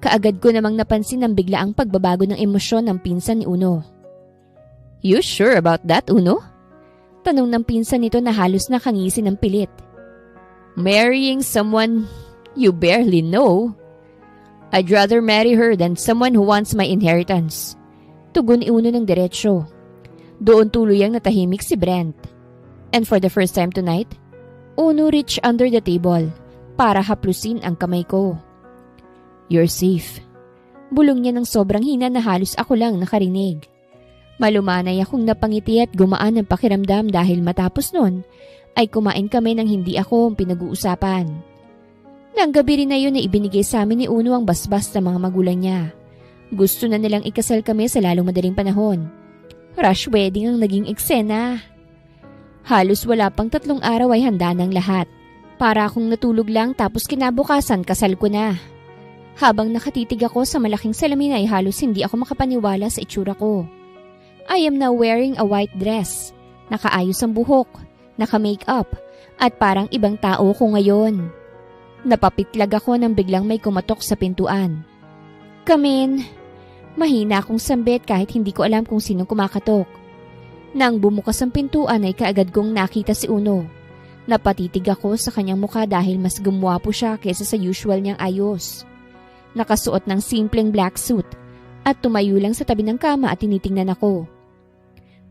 Kaagad ko namang napansin ang biglaang pagbabago ng emosyon ng pinsan ni Uno. You sure about that, Uno? Tanong ng pinsan nito na halos nakangisin ng pilit. Marrying someone you barely know? I'd rather marry her than someone who wants my inheritance. Tugon ni Uno ng diretsyo. Doon tuluyang natahimik si Brent. And for the first time tonight, Uno reached under the table para haplusin ang kamay ko. You're safe. Bulong niya ng sobrang hina na halos ako lang nakarinig. Malumanay akong napangiti at gumaan ang pakiramdam dahil matapos nun ay kumain kami ng hindi ako ang pinag-uusapan. Nang gabi rin na yun na ibinigay sa amin ni Uno ang basbas ng mga magulang niya. Gusto na nilang ikasal kami sa lalong madaling panahon. Rush wedding ang naging eksena. Halos wala pang 3 araw ay handa ng lahat. Para akong natulog lang tapos kinabukasan kasal ko na. Habang nakatitig ako sa malaking salamin ay halos hindi ako makapaniwala sa itsura ko. I am now wearing a white dress. Nakaayos ang buhok, naka-makeup, at parang ibang tao ko ngayon. Napapitlag ako nang biglang may kumatok sa pintuan. Come in. Mahina akong sambit kahit hindi ko alam kung sinong kumakatok. Nang bumukas ang pintuan ay kaagad kong nakita si Uno. Napatitig ako sa kanyang mukha dahil mas gumwapo siya kaysa sa usual niyang ayos. Nakasuot ng simpleng black suit at tumayo lang sa tabi ng kama at tinitingnan ako.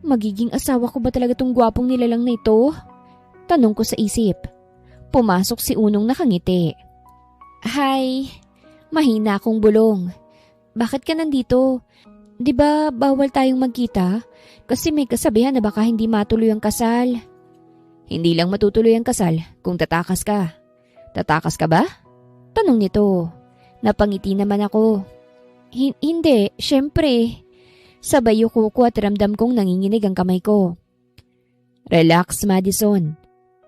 Magiging asawa ko ba talaga tong gwapong nilalang na ito? Tanong ko sa isip. Pumasok si Unong nakangiti. Hi, mahina akong bulong. Bakit ka nandito? Di ba bawal tayong magkita? Kasi may kasabihan na baka hindi matuloy ang kasal. Hindi lang matutuloy ang kasal kung tatakas ka. Tatakas ka ba? Tanong nito. Napangiti naman ako. Hindi, syempre. Sabay yuko ko at ramdam kong nanginginig ang kamay ko. Relax, Madison.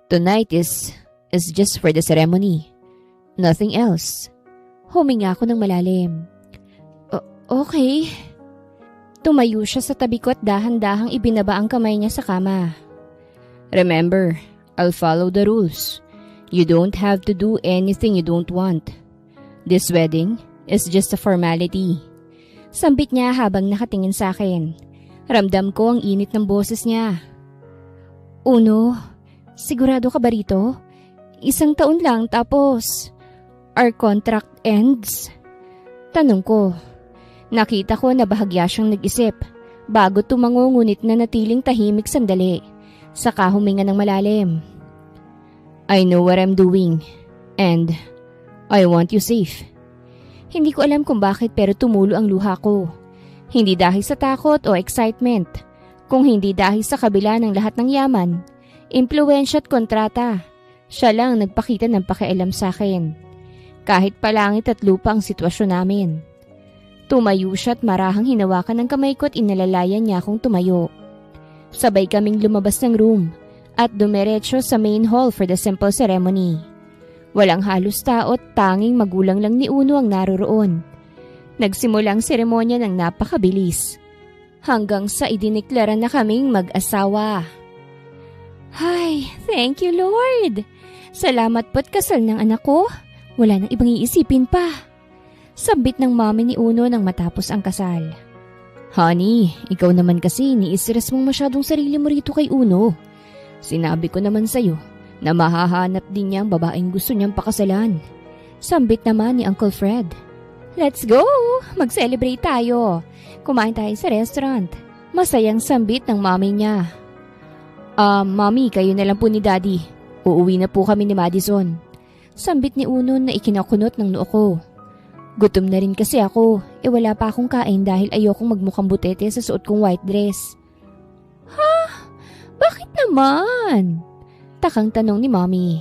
Tonight is just for the ceremony. Nothing else. Huminga ako ng malalim. Okay. Tumayo siya sa tabi ko at dahan-dahang ibinaba ang kamay niya sa kama. Remember, I'll follow the rules. You don't have to do anything you don't want. This wedding is just a formality. Sambit niya habang nakatingin sa akin. Ramdam ko ang init ng boses niya. Uno, sigurado ka ba rito? 1 taon lang tapos our contract ends? Tanong ko. Nakita ko na bahagya siyang nag-isip bago tumango ngunit na natiling tahimik sandali. Saka huminga ng malalim. I know what I'm doing and I want you safe. Hindi ko alam kung bakit pero tumulo ang luha ko. Hindi dahil sa takot o excitement, kung hindi dahil sa kabila ng lahat ng yaman, impluwensya at kontrata. Siya lang nagpakita ng pakialam sa akin. Kahit palangit at lupa ang sitwasyon namin. Tumayo siya at marahang hinawakan ng kamay ko at inalalayan niya akong tumayo. Sabay kaming lumabas ng room at dumiretso sa main hall for the simple ceremony. Walang halos tao at tanging magulang lang ni Uno ang naroroon. Nagsimula ang seremonya ng napakabilis. Hanggang sa idiniklara na kaming mag-asawa. Ay, thank you Lord! Salamat po't kasal ng anak ko. Wala nang ibang iisipin pa. Sambit ng mami ni Uno nang matapos ang kasal. Honey, ikaw naman kasi ni-stress mong masyadong sarili mo rito kay Uno. Sinabi ko naman sa'yo na mahahanap din niya ang babaeng gusto niyang pakasalan. Sambit naman ni Uncle Fred. Let's go! Mag-celebrate tayo. Kumain tayo sa restaurant. Masayang sambit ng mami niya. Mami, kayo na lang po ni Daddy. Uuwi na po kami ni Madison. Sambit ni Uno na ikinakunot ng noo ko. Gutom na rin kasi ako, wala pa akong kain dahil ayokong magmukhang butete sa suot kong white dress. Ha? Bakit naman? Takang tanong ni Mommy.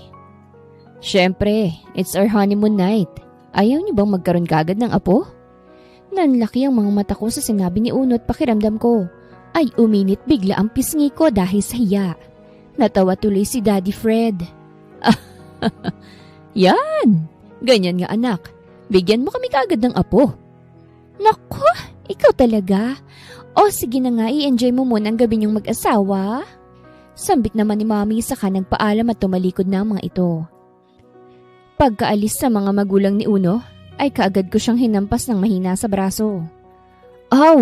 Syempre, it's our honeymoon night. Ayaw niyo bang magkaroon kagad ng apo? Nanlaki ang mga mata ko sa sinabi ni Uno at pakiramdam ko. Ay uminit bigla ang pisngi ko dahil sa hiya. Natawa tuloy si Daddy Fred. Yan! Ganyan nga anak. Bigyan mo kami kagad ng apo. Naku, ikaw talaga. O sige na nga, i-enjoy mo muna ang gabi niyong mag-asawa. Sambit naman ni Mommy saka nagpaalam at tumalikod na ang mga ito. Pagkaalis sa mga magulang ni Uno, ay kaagad ko siyang hinampas ng mahina sa braso. Ow,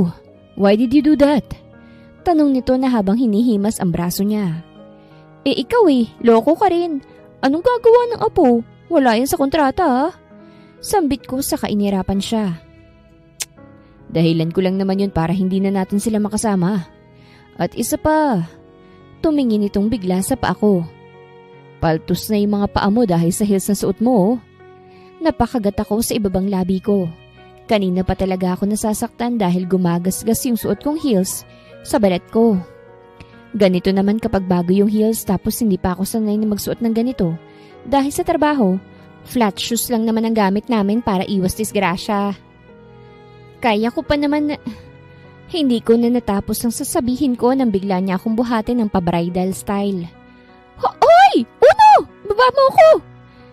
why did you do that? Tanong nito na habang hinihimas ang braso niya. Ikaw loko ka rin. Anong gagawa ng apo? Wala yan sa kontrata Sambit ko sa kainirapan siya. Dahilan ko lang naman yun para hindi na natin sila makasama. At isa pa, tumingin itong bigla sa paa ko. Paltos na yung mga paa mo dahil sa heels na suot mo. Napakagat ako sa ibabang labi ko. Kanina pa talaga ako nasasaktan dahil gumagasgas yung suot kong heels sa balat ko. Ganito naman kapag bago yung heels tapos hindi pa ako sanay na magsuot ng ganito. Dahil sa trabaho, flat shoes lang naman ang gamit namin para iwas disgrasya. Kaya ko pa naman na... Hindi ko na natapos ang sasabihin ko nang bigla niya akong buhatin ng pa-bridal style. Hoy! Uno! Baba mo ako!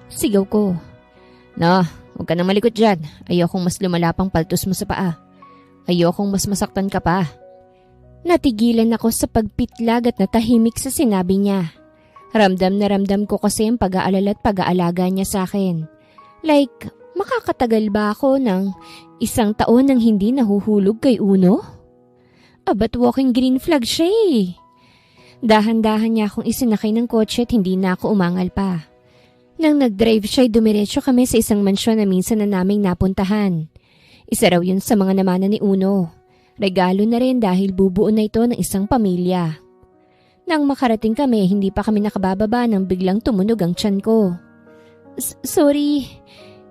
Sigaw ko. Huwag ka nang malikot dyan. Ayokong mas lumala pang paltos mo sa paa. Ayokong mas masaktan ka pa. Natigilan ako sa pagpitlag at natahimik sa sinabi niya. Ramdam na ramdam ko kasi ang pag-aalala at pag-aalaga niya sa akin. Like, makakatagal ba ako ng 1 taon nang hindi nahuhulog kay Uno? Abat walking green flag siya Dahan-dahan niya akong isinakay ng kotse at hindi na ako umangal pa. Nang nag-drive siya, dumiretso kami sa isang mansyon na minsan na naming napuntahan. Isa raw yun sa mga namana ni Uno. Regalo na rin dahil bubuo na ito ng isang pamilya. Nang makarating kami, hindi pa kami nakabababa nang biglang tumunog ang tiyan ko. Sorry,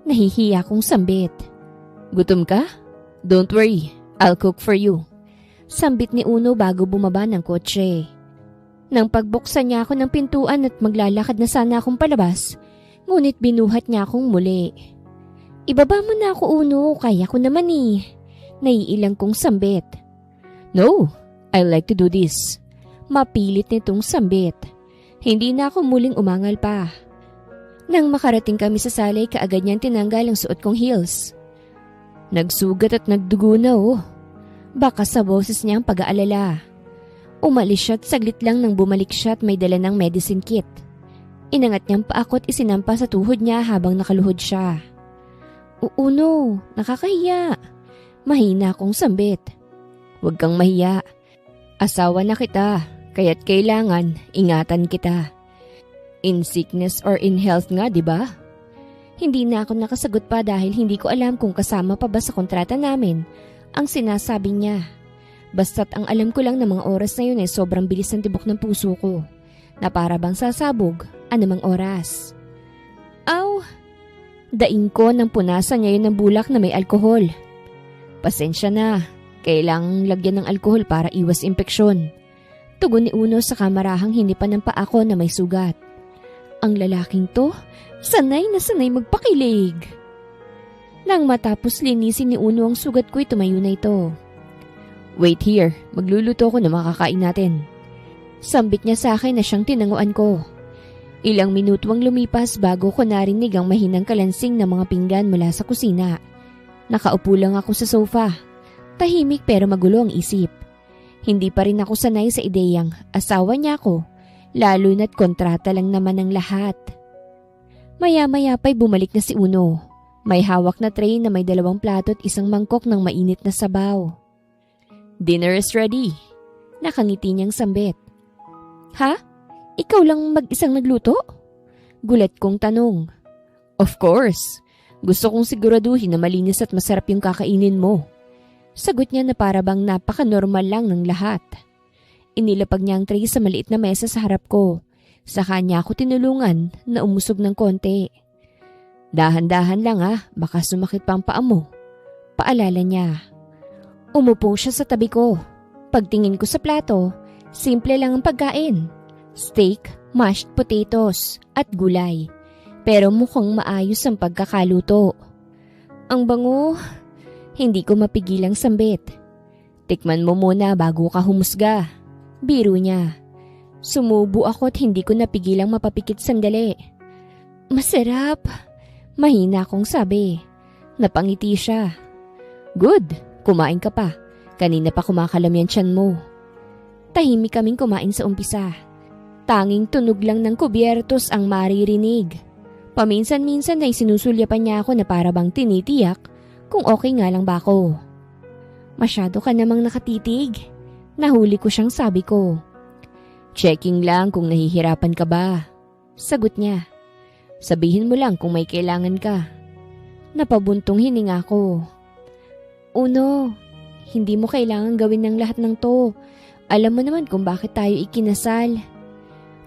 nahihiya kong sambit. Gutom ka? Don't worry, I'll cook for you. Sambit ni Uno bago bumaba ng kotse. Nang pagbuksan niya ako ng pintuan at maglalakad na sana akong palabas, ngunit binuhat niya akong muli. Ibaba mo na ako, Uno, kaya ko naman eh. Naiilang kong sambit. No, I like to do this. Mapilit nitong sambit. Hindi na ako muling umangal pa. Nang makarating kami sa salay, kaagad niyang tinanggal ang suot kong heels. Nagsugat at nagdugo na oh. Baka sa boses niya ang pag-aalala. Umalis siya at saglit lang nang bumalik siya at may dala ng medicine kit. Inangat niyang paako at isinampa sa tuhod niya habang nakaluhod siya. Uno, nakakahiya. Mahina akong sambit. Huwag kang mahiya. Asawa na kita, kaya't kailangan ingatan kita. In sickness or in health nga, di ba? Hindi na ako nakasagot pa dahil hindi ko alam kung kasama pa ba sa kontrata namin ang sinasabi niya. Basta't ang alam ko lang na mga oras na yun ay sobrang bilis ng tibok ng puso ko na para bang sasabog anumang oras. Aw! Daing ko nang punasan niya yun ng bulak na may alkohol. Pasensya na, kailangang lagyan ng alkohol para iwas impeksyon. Tugon ni Uno sa kamarahang hinipan ng paa ko na may sugat. Ang lalaking to, sanay na sanay magpakilig. Nang matapos linisin ni Uno ang sugat ko'y tumayo na ito. Wait here, magluluto ko na makakain natin. Sambit niya sa akin na siyang tinanguan ko. Ilang minuto ang lumipas bago ko narinig ang mahinang kalansing ng mga pinggan mula sa kusina. Nakaupo lang ako sa sofa. Tahimik pero magulo ang isip. Hindi pa rin ako sanay sa ideyang asawa niya ako, lalo na't kontrata lang naman ang lahat. Maya-maya pa'y bumalik na si Uno. May hawak na tray na may 2 plato at isang mangkok ng mainit na sabaw. Dinner is ready. Nakangiti niyang sambit. Ha? Ikaw lang mag-isang nagluto? Gulat kong tanong. Of course. Gusto kong siguraduhin na malinis at masarap yung kakainin mo. Sagot niya na para bang napaka-normal lang ng lahat. Inilapag niya ang tray sa maliit na mesa sa harap ko. Saka niya ako tinulungan na umusog ng konti. Dahan-dahan lang baka sumakit pa ang paa mo. Paalala niya. Umupo siya sa tabi ko. Pagtingin ko sa plato, simple lang ang pagkain. Steak, mashed potatoes, at gulay. Pero mukhang maayos ang pagkakaluto. Ang bango, hindi ko mapigilang sambit. Tikman mo muna bago ka humusga. Biro niya. Sumubo ako at hindi ko napigilang mapapikit sandali. Masarap. Mahina akong sabi. Napangiti siya. Good, kumain ka pa. Kanina pa kumakalam yan tiyan mo. Tahimik kaming kumain sa umpisa. Tanging tunog lang ng kubyertos ang maririnig. Paminsan-minsan ay sinusulyapan niya ako na para bang tinitiyak kung okay nga lang ba ako. Masyado ka namang nakatitig. Nahuli ko siyang sabi ko. Checking lang kung nahihirapan ka ba. Sagot niya. Sabihin mo lang kung may kailangan ka. Napabuntong hininga ko. Uno, hindi mo kailangan gawin ng lahat ng to. Alam mo naman kung bakit tayo ikinasal.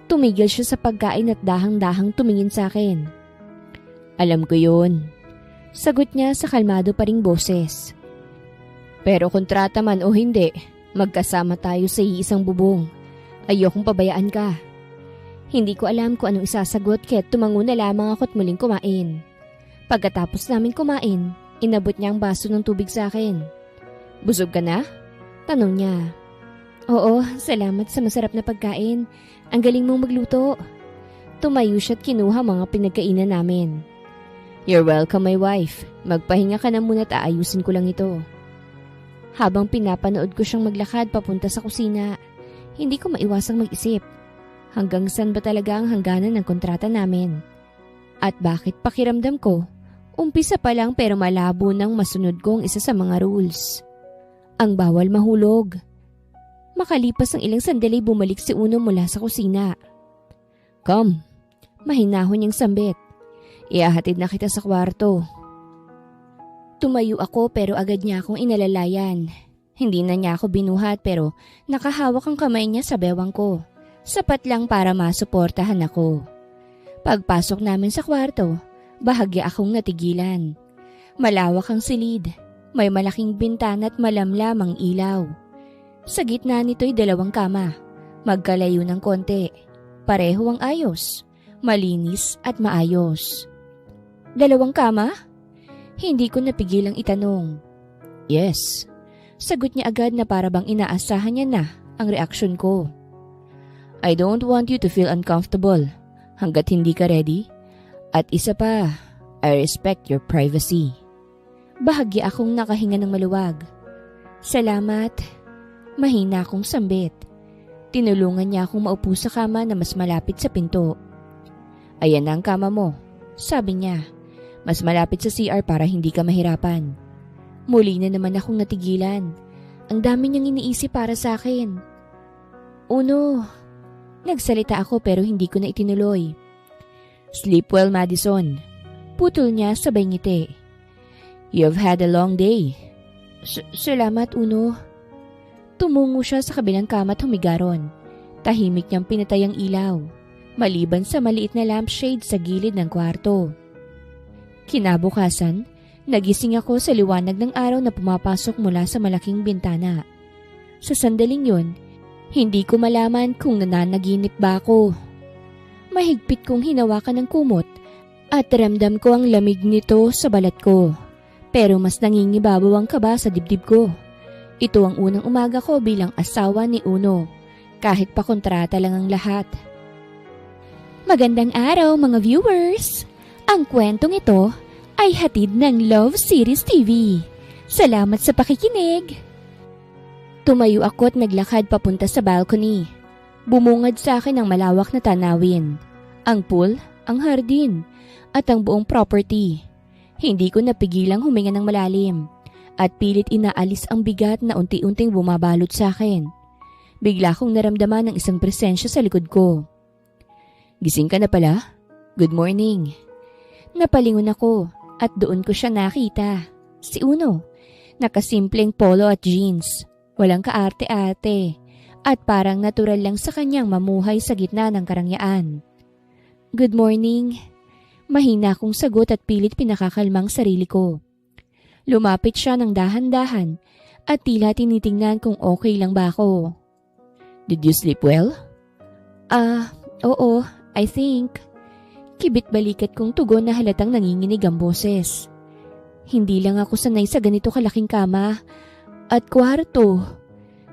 Tumigil siya sa pagkain at dahang-dahang tumingin sa akin. Alam ko yun. Sagot niya sa kalmado pa ring boses. Pero kontrata man o hindi, magkasama tayo sa iisang bubong. Ayokong pabayaan ka. Hindi ko alam kung anong isasagot kaya't tumango na lamang ako at muling kumain. Pagkatapos namin kumain, inabot niya ang baso ng tubig sa akin. Busog ka na? Tanong niya. Oo, salamat sa masarap na pagkain. Ang galing mong magluto. Tumayo siya at kinuha mga pinagkainan namin. You're welcome, my wife. Magpahinga ka na muna at aayusin ko lang ito. Habang pinapanood ko siyang maglakad papunta sa kusina, hindi ko maiwasang mag-isip. Hanggang saan ba talaga ang hangganan ng kontrata namin? At bakit pakiramdam ko, umpisa pa lang pero malabo nang masunod ko ang isa sa mga rules. Ang bawal mahulog. Makalipas ang ilang sandali bumalik si Uno mula sa kusina. Come, mahinahon niyang sambit. Iahatid na kita sa kwarto. Tumayo ako pero agad niya akong inalalayan. Hindi na niya ako binuhat pero nakahawak ang kamay niya sa bewang ko. Sapat lang para masuportahan ako. Pagpasok namin sa kwarto, bahagya akong natigilan. Malawak ang silid. May malaking bintana at malamlamang ilaw. Sa gitna nito'y 2 kama, magkalayo ng konti. Pareho ang ayos, malinis at maayos. 2 kama? Hindi ko napigilang itanong. Yes. Sagot niya agad na para bang inaasahan niya na ang reaksyon ko. I don't want you to feel uncomfortable hanggat hindi ka ready. At isa pa, I respect your privacy. Bahagya akong nakahinga ng maluwag. Salamat. Mahina akong sambit. Tinulungan niya akong maupo sa kama na mas malapit sa pinto. Ayan na ang kama mo, sabi niya. Mas malapit sa CR para hindi ka mahirapan. Muli na naman akong natigilan. Ang dami niyang iniisip para sa akin. Uno. Nagsalita ako pero hindi ko na itinuloy. Sleep well, Madison. Putol niya sabay ngiti. You've had a long day. Salamat, Uno. Tumungo siya sa kabilang kama at humigaron. Tahimik niyang pinatay ang ilaw, maliban sa maliit na lampshade sa gilid ng kwarto. Kinabukasan, nagising ako sa liwanag ng araw na pumapasok mula sa malaking bintana. Sa sandaling yun, hindi ko malaman kung nananaginip ba ako. Mahigpit kong hinawakan ng kumot at ramdam ko ang lamig nito sa balat ko. Pero mas nangingibabaw ang kaba sa dibdib ko. Ito ang unang umaga ko bilang asawa ni Uno, kahit pa kontrata lang ang lahat. Magandang araw mga viewers! Ang kwentong ito ay hatid ng Love Series TV. Salamat sa pakikinig! Tumayo ako at naglakad papunta sa balcony. Bumungad sa akin ang malawak na tanawin, ang pool, ang hardin, at ang buong property. Hindi ko napigilang huminga ng malalim at pilit inaalis ang bigat na unti-unting bumabalot sa akin. Bigla kong naramdaman ng isang presensya sa likod ko. Gising ka na pala? Good morning. Napalingon ako at doon ko siya nakita. Si Uno, nakasimpleng polo at jeans, walang kaarte-arte at parang natural lang sa kanyang mamuhay sa gitna ng karangyaan. Good morning. Mahina akong sagot at pilit pinakakalmang sarili ko. Lumapit siya ng dahan-dahan at tila tinitingnan kung okay lang ba ako. Did you sleep well? Oo, I think. Kibit-balikat kong tugon na halatang nanginginig ang boses. Hindi lang ako sanay sa ganito kalaking kama at kwarto.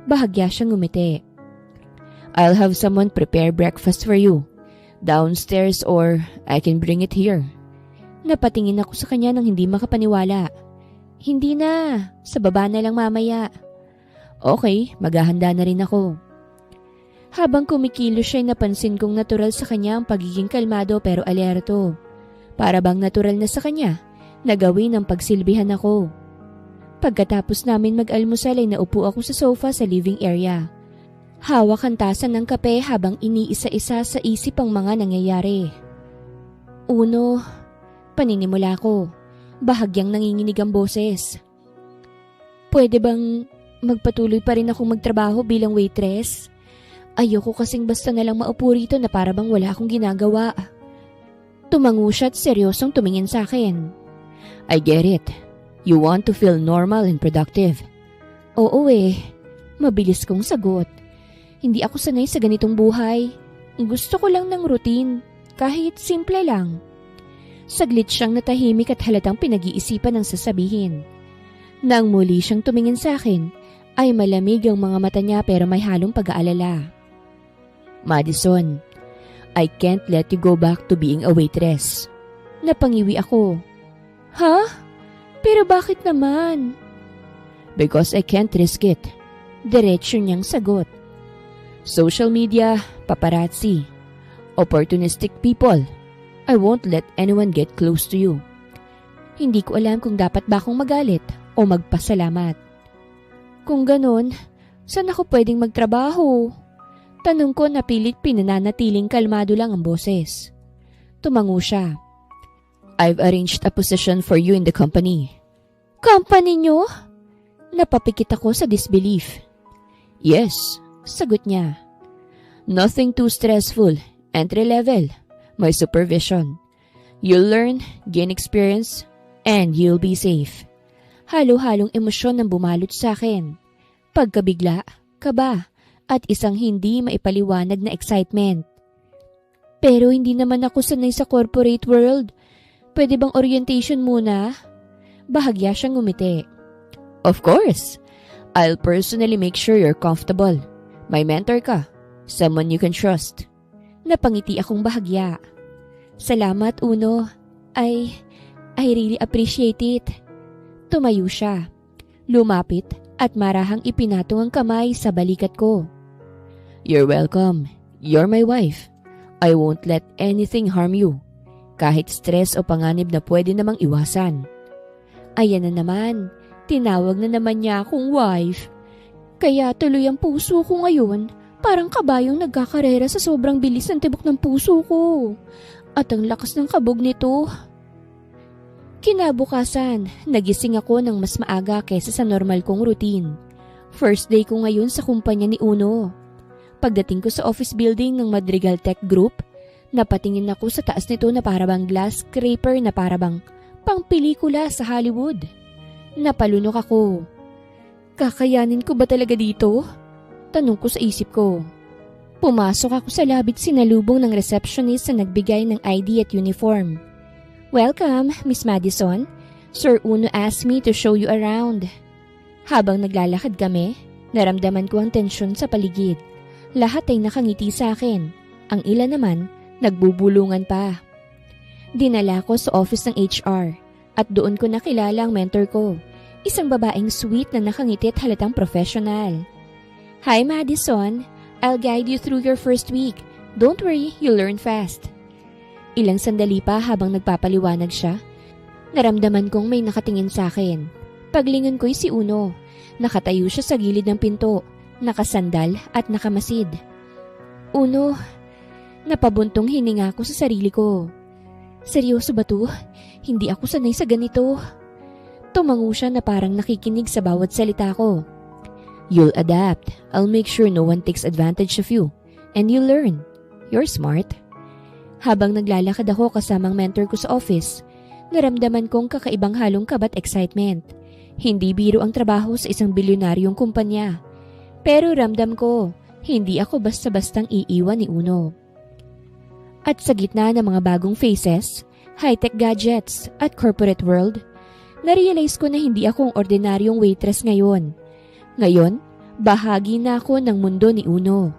Bahagya siyang ngumiti. I'll have someone prepare breakfast for you. Downstairs or I can bring it here. Napatingin ako sa kanya nang hindi makapaniwala. Hindi na, sa baba na lang mamaya. Okay, maghahanda na rin ako. Habang kumikilos siya'y napansin kong natural sa kanya ang pagiging kalmado pero alerto. Para bang natural na sa kanya na gawin ang pagsilbihan ako. Pagkatapos namin mag-almusal ay naupo ako sa sofa sa living area. Hawak ang tasa ng kape habang iniisa-isa sa isip ang mga nangyayari. Uno, paninimula ko. Bahagyang nanginginig ang boses. Pwede bang magpatuloy pa rin akong magtrabaho bilang waitress? Ayoko kasing basta na lang maupo rito na para bang wala akong ginagawa. Tumango siya at seryosong tumingin sa akin. I get it. You want to feel normal and productive. Oo mabilis kong sagot. Hindi ako sanay sa ganitong buhay. Gusto ko lang ng routine, kahit simple lang. Saglit siyang natahimik at halatang pinag-iisipan ang sasabihin. Nang muli siyang tumingin sa akin, ay malamig ang mga mata niya pero may halong pag-aalala. Madison, I can't let you go back to being a waitress. Napangiwi ako. Ha? Pero bakit naman? Because I can't risk it. Diretso niyang sagot. Social media, paparazzi, opportunistic people. I won't let anyone get close to you. Hindi ko alam kung dapat ba akong magalit o magpasalamat. Kung ganon, saan ako pwedeng magtrabaho? Tanong ko na pilit pinananatiling kalmado lang ang boses. Tumango siya. I've arranged a position for you in the company. Company niyo? Napapikit ako sa disbelief. Yes, sagot niya. Nothing too stressful. Entry level. My supervision. You'll learn, gain experience, and you'll be safe. Halo-halong emosyon ang bumalot sa akin. Pagkabigla, kaba, at isang hindi maipaliwanag na excitement. Pero hindi naman ako sanay sa corporate world. Pwede bang orientation muna? Bahagya siyang ngumiti. Of course. I'll personally make sure you're comfortable. May mentor ka. Someone you can trust. Napangiti akong bahagya. Salamat, Uno. I really appreciate it. Tumayo siya. Lumapit at marahang ipinatong ang kamay sa balikat ko. You're welcome. You're my wife. I won't let anything harm you. Kahit stress o panganib na pwede namang iwasan. Ayan na naman. Tinawag na naman niya akong wife. Kaya tuloy ang puso ko ngayon. Parang kabayong nagkakarera sa sobrang bilis ng tibok ng puso ko. At ang lakas ng kabog nito. Kinabukasan, nagising ako ng mas maaga kaysa sa normal kong routine. First day ko ngayon sa kumpanya ni Uno. Pagdating ko sa office building ng Madrigal Tech Group, napatingin ako sa taas nito na parabang glass scraper na parabang pang pelikula sa Hollywood. Napalunok ako. Kakayanin ko ba talaga dito? Tanong ko sa isip ko. Pumasok ako sa lobby at sinalubong ng receptionist na nagbigay ng ID at uniform. Welcome, Miss Madison. Sir Uno asked me to show you around. Habang naglalakad kami, naramdaman ko ang tensyon sa paligid. Lahat ay nakangiti sa akin. Ang ilan naman, nagbubulungan pa. Dinala ko sa office ng HR at doon ko nakilala ang mentor ko. Isang babaeng sweet na nakangiti at halatang professional. Hi Madison, I'll guide you through your first week. Don't worry, you'll learn fast. Ilang sandali pa habang nagpapaliwanag siya, naramdaman kong may nakatingin sa akin. Paglingon ko'y si Uno. Nakatayo siya sa gilid ng pinto, nakasandal at nakamasid. Uno, napabuntong hininga ko sa sarili ko. Seryoso ba to? Hindi ako sanay sa ganito. Tumango siya na parang nakikinig sa bawat salita ko. You'll adapt. I'll make sure no one takes advantage of you. And you'll learn. You're smart. Habang naglalakad ako kasamang mentor ko sa office, naramdaman kong kakaibang halong kabat excitement. Hindi biro ang trabaho sa isang bilyonaryong kumpanya. Pero ramdam ko, hindi ako basta-bastang iiwan ni Uno. At sa gitna ng mga bagong faces, high-tech gadgets at corporate world, narealize ko na hindi akong ordinaryong waitress ngayon. Ngayon, bahagi na ako ng mundo ni Uno.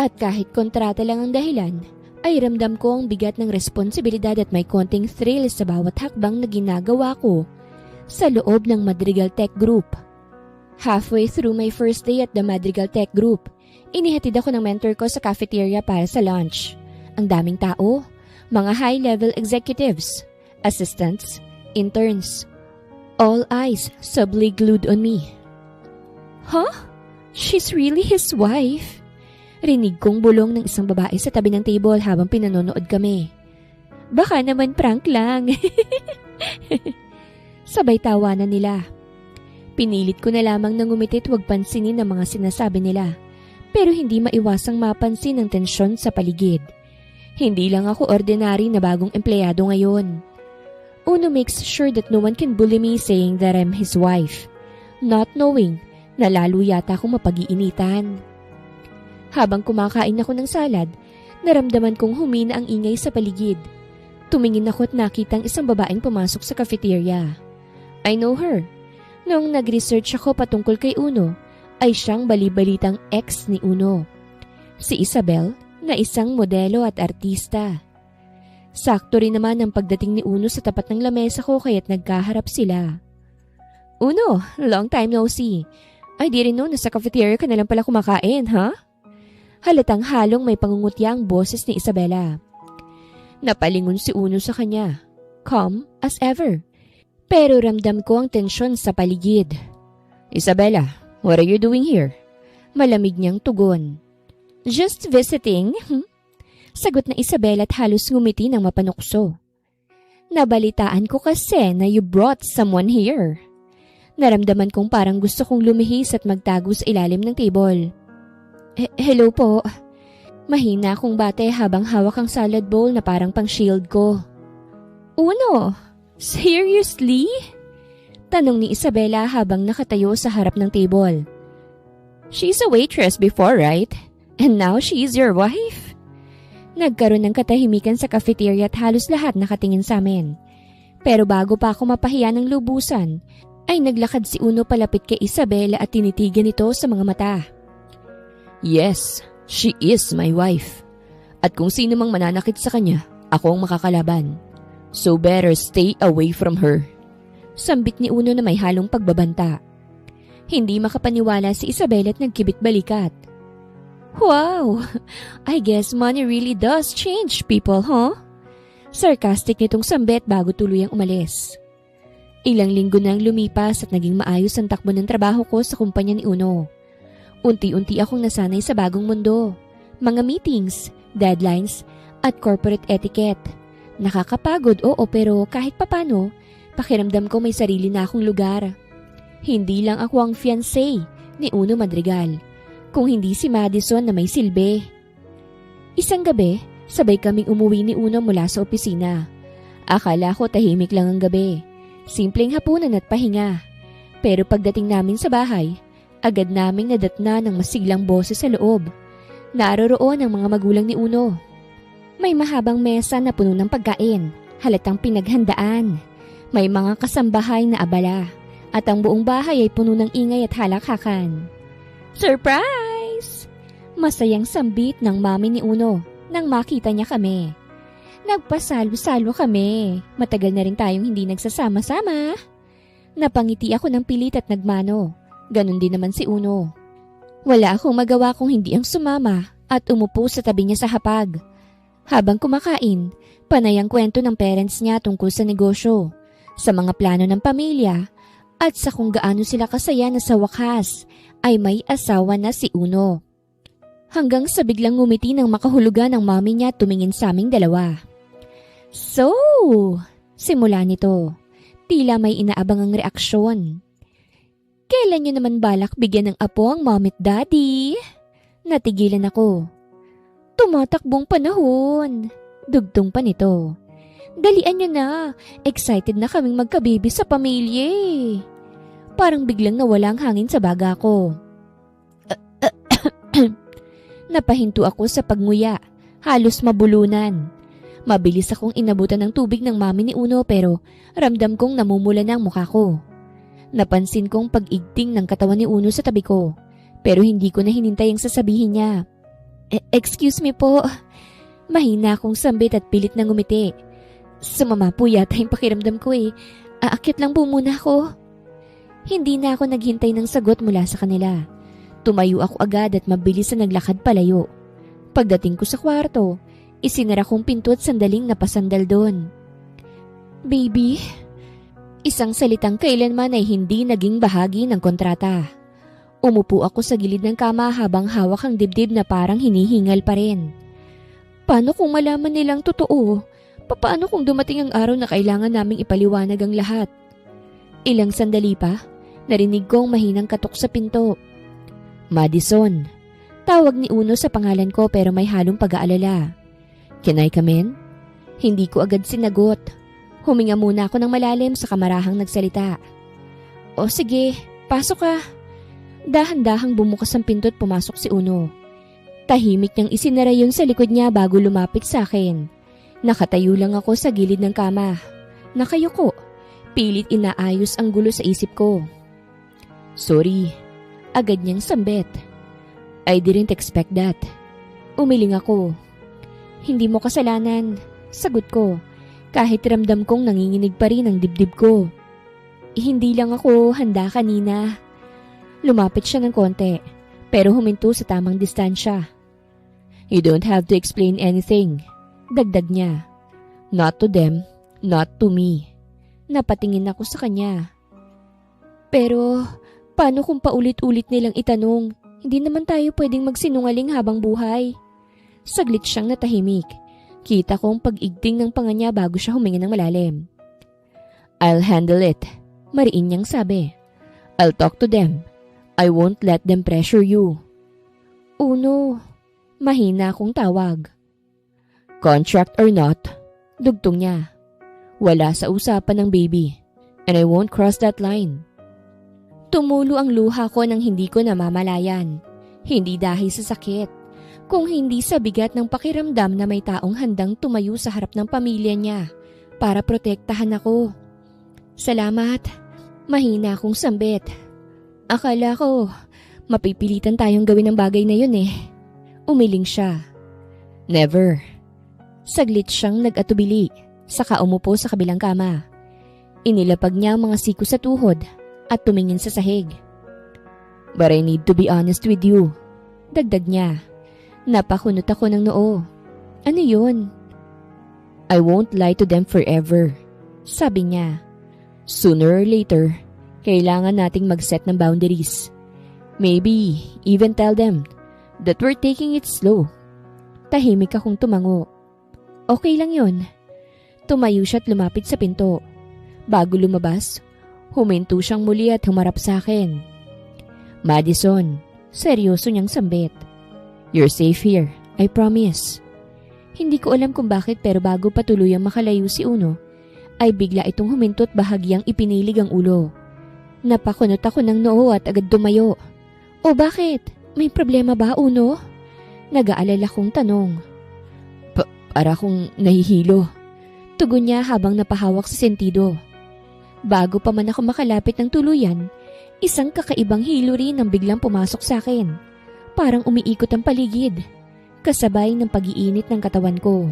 At kahit kontrata lang ang dahilan, ay ramdam ko ang bigat ng responsibilidad at may konting thrill sa bawat hakbang na ginagawa ko sa loob ng Madrigal Tech Group. Halfway through my first day at the Madrigal Tech Group, inihatid ako ng mentor ko sa cafeteria para sa lunch. Ang daming tao, mga high-level executives, assistants, interns. All eyes subtly glued on me. Huh? She's really his wife? Rinig kong bulong ng isang babae sa tabi ng table habang pinanonood kami. Baka naman prank lang. Sabay tawanan nila. Pinilit ko na lamang na ngumiti at huwag pansinin ang mga sinasabi nila. Pero hindi maiwasang mapansin ang tensyon sa paligid. Hindi lang ako ordinary na bagong empleyado ngayon. Uno makes sure that no one can bully me saying that I'm his wife. Not knowing na lalo yata akong mapag-iinitan. Habang kumakain ako ng salad, naramdaman kong humina ang ingay sa paligid. Tumingin ako at nakitang isang babaeng pumasok sa cafeteria. I know her. Noong nag-research ako patungkol kay Uno, ay siyang balibalitang ex ni Uno. Si Isabel, na isang modelo at artista. Sakto rin naman ang pagdating ni Uno sa tapat ng lamesa ko kaya't nagkaharap sila. Uno, long time no see. I didn't know na sa cafeteria ka na lang pala kumakain, ha? Halatang halong may pangungutya ang boses ni Isabela. Napalingon si Uno sa kanya. Calm as ever. Pero ramdam ko ang tensyon sa paligid. Isabela, what are you doing here? Malamig niyang tugon. Just visiting. Sagot na Isabela at halos ngumiti ng mapanukso. Nabalitaan ko kasi na you brought someone here. Naramdaman kong parang gusto kong lumihis at magtago sa ilalim ng table. Hello po. Mahina akong bate habang hawak ang salad bowl na parang pang shield ko. Uno, seriously? Tanong ni Isabela habang nakatayo sa harap ng table. She's a waitress before, right? And now she's your wife? Nagkaroon ng katahimikan sa cafeteria at halos lahat nakatingin sa amin. Pero bago pa ako mapahiya ng lubusan, ay naglakad si Uno palapit kay Isabela at tinitigan ito sa mga mata. Yes, she is my wife. At kung sino mang mananakit sa kanya, ako ang makakalaban. So better stay away from her. Sambit ni Uno na may halong pagbabanta. Hindi makapaniwala si Isabela at nagkibit balikat. Wow! I guess money really does change people, huh? Sarcastic nitong sambit bago tuluyang umalis. Ilang linggo nang lumipas at naging maayos ang takbo ng trabaho ko sa kumpanya ni Uno. Unti-unti akong nasanay sa bagong mundo. Mga meetings, deadlines, at corporate etiquette. Nakakapagod, oo, pero kahit papano, pakiramdam ko may sarili na akong lugar. Hindi lang ako ang fiancé ni Uno Madrigal, kung hindi si Madison na may silbi. Isang gabi, sabay kaming umuwi ni Uno mula sa opisina. Akala ko tahimik lang ang gabi. Simpleng hapunan at pahinga. Pero pagdating namin sa bahay, agad naming nadatna ng masiglang boses sa loob. Naroroon ang mga magulang ni Uno. May mahabang mesa na puno ng pagkain, halatang pinaghandaan. May mga kasambahay na abala, at ang buong bahay ay puno ng ingay at halakhakan. Surprise! Masayang sambit ng mami ni Uno nang makita niya kami. Nagpasalo-salo kami. Matagal na rin tayong hindi nagsasama-sama. Napangiti ako ng pilit at nagmano. Ganon din naman si Uno. Wala akong magawa kung hindi ang sumama at umupo sa tabi niya sa hapag. Habang kumakain, panay ang kwento ng parents niya tungkol sa negosyo, sa mga plano ng pamilya, at sa kung gaano sila kasaya na sa wakas ay may asawa na si Uno. Hanggang sa biglang ngumiti ng makahulugan ang mami niya tumingin sa aming dalawa. So, simula nito, tila may inaabang ang reaksyon. Kailan niyo naman balak bigyan ng apo ang mom at daddy? Natigilan ako. Tumatakbong panahon. Dugtong pa nito. Dalian niyo na. Excited na kaming magkabibi sa pamilya. Parang biglang nawala ang hangin sa baga ko. Napahinto ako sa pagnguya. Halos mabulunan. Mabilis akong inabutan ng tubig ng mami ni Uno pero ramdam kong namumula na ang mukha ko. Napansin kong pag-igting ng katawan ni Uno sa tabi ko pero hindi ko na hinintay ang sasabihin niya. Excuse me po. Mahina akong sambit at pilit na ngumiti. Sumama po yata yung pakiramdam ko eh. Aakit lang po muna ako. Hindi na ako naghintay ng sagot mula sa kanila. Tumayo ako agad at mabilis na naglakad palayo. Pagdating ko sa kwarto, isinara kong pinto at sandaling napasandal doon. Baby, isang salitang kailanman ay hindi naging bahagi ng kontrata. Umupo ako sa gilid ng kama habang hawak ang dibdib na parang hinihingal pa rin. Paano kung malaman nilang totoo? Paano kung dumating ang araw na kailangan naming ipaliwanag ang lahat? Ilang sandali pa, narinig kong mahinang katok sa pinto. Madison. Tawag ni Uno sa pangalan ko pero may halong pag-aalala. Can I come in? Hindi ko agad sinagot. Huminga muna ako ng malalim sa kamarahang nagsalita. O sige, pasok ka. Dahan-dahang bumukas ang pinto at pumasok si Uno. Tahimik niyang isinara yun sa likod niya bago lumapit sa akin. Nakatayo lang ako sa gilid ng kama. Nakayuko. Pilit inaayos ang gulo sa isip ko. Sorry. Agad niyang sambit. I didn't expect that. Umiling ako. Hindi mo kasalanan. Sagot ko. Kahit ramdam kong nanginginig pa rin ang dibdib ko. Hindi lang ako handa kanina. Lumapit siya ng konti, pero huminto sa tamang distansya. You don't have to explain anything. Dagdag niya. Not to them, not to me. Napatingin ako sa kanya. Pero, paano kung paulit-ulit nilang itanong? Hindi naman tayo pwedeng magsinungaling habang buhay. Saglit siyang natahimik. Kita ko ang pag-igting ng panga niya bago siya huminga ng malalim. I'll handle it. Mariin niyang sabi. I'll talk to them. I won't let them pressure you. Uno. Mahina akong tawag. Contract or not, dugtong niya. Wala sa usapan ng baby. And I won't cross that line. Tumulo ang luha ko nang hindi ko namamalayan. Hindi dahil sa sakit, kung hindi sa bigat ng pakiramdam na may taong handang tumayo sa harap ng pamilya niya para protektahan ako. Salamat. Mahina akong sambit. Akala ko, mapipilitan tayong gawin ang bagay na yun eh. Umiling siya. Never. Saglit siyang nag-atubili, saka umupo sa kabilang kama. Inilapag niya ang mga siko sa tuhod at tumingin sa sahig. But I need to be honest with you. Dagdag niya. Napakunot ako ng noo. Ano yun? I won't lie to them forever. Sabi niya. Sooner or later, kailangan nating mag-set ng boundaries. Maybe even tell them that we're taking it slow. Tahimik akong tumango. Okay lang yun. Tumayo siya at lumapit sa pinto. Bago lumabas, huminto siyang muli at humarap sa akin. Madison, seryoso niyang sambit. You're safe here, I promise. Hindi ko alam kung bakit pero bago pa tuluyang makalayo si Uno, ay bigla itong huminto at bahagyang ipinilig ang ulo. Napakunot ako ng noo at agad tumayo. O bakit? May problema ba, Uno? Nag-aalala kong tanong. Para kong nahihilo. Tugon niya habang napahawak sa sentido. Bago pa man ako makalapit ng tuluyan, isang kakaibang hilo rin ang biglang pumasok sa akin. Parang umiikot ang paligid, kasabay ng pag-iinit ng katawan ko.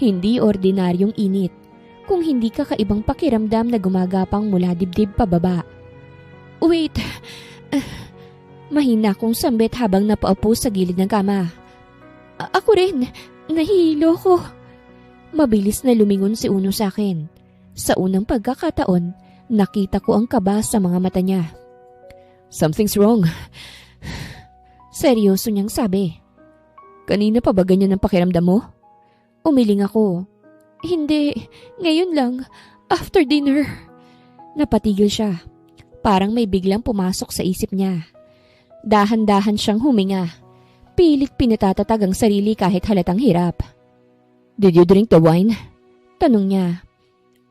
Hindi ordinaryong init, kung hindi kakaibang pakiramdam na gumagapang mula dibdib pababa. Wait, mahina akong sambit habang napaupo sa gilid ng kama. Ako rin, nahihilo ko. Mabilis na lumingon si Uno sa akin. Sa unang pagkakataon, nakita ko ang kaba sa mga mata niya. Something's wrong. Seryoso niyang sabi. Kanina pa ba ganyan ang pakiramdam mo? Umiling ako. Hindi, ngayon lang, after dinner. Napatigil siya. Parang may biglang pumasok sa isip niya. Dahan-dahan siyang huminga. Pilit pinatatatag ang sarili kahit halatang hirap. Did you drink the wine? Tanong niya.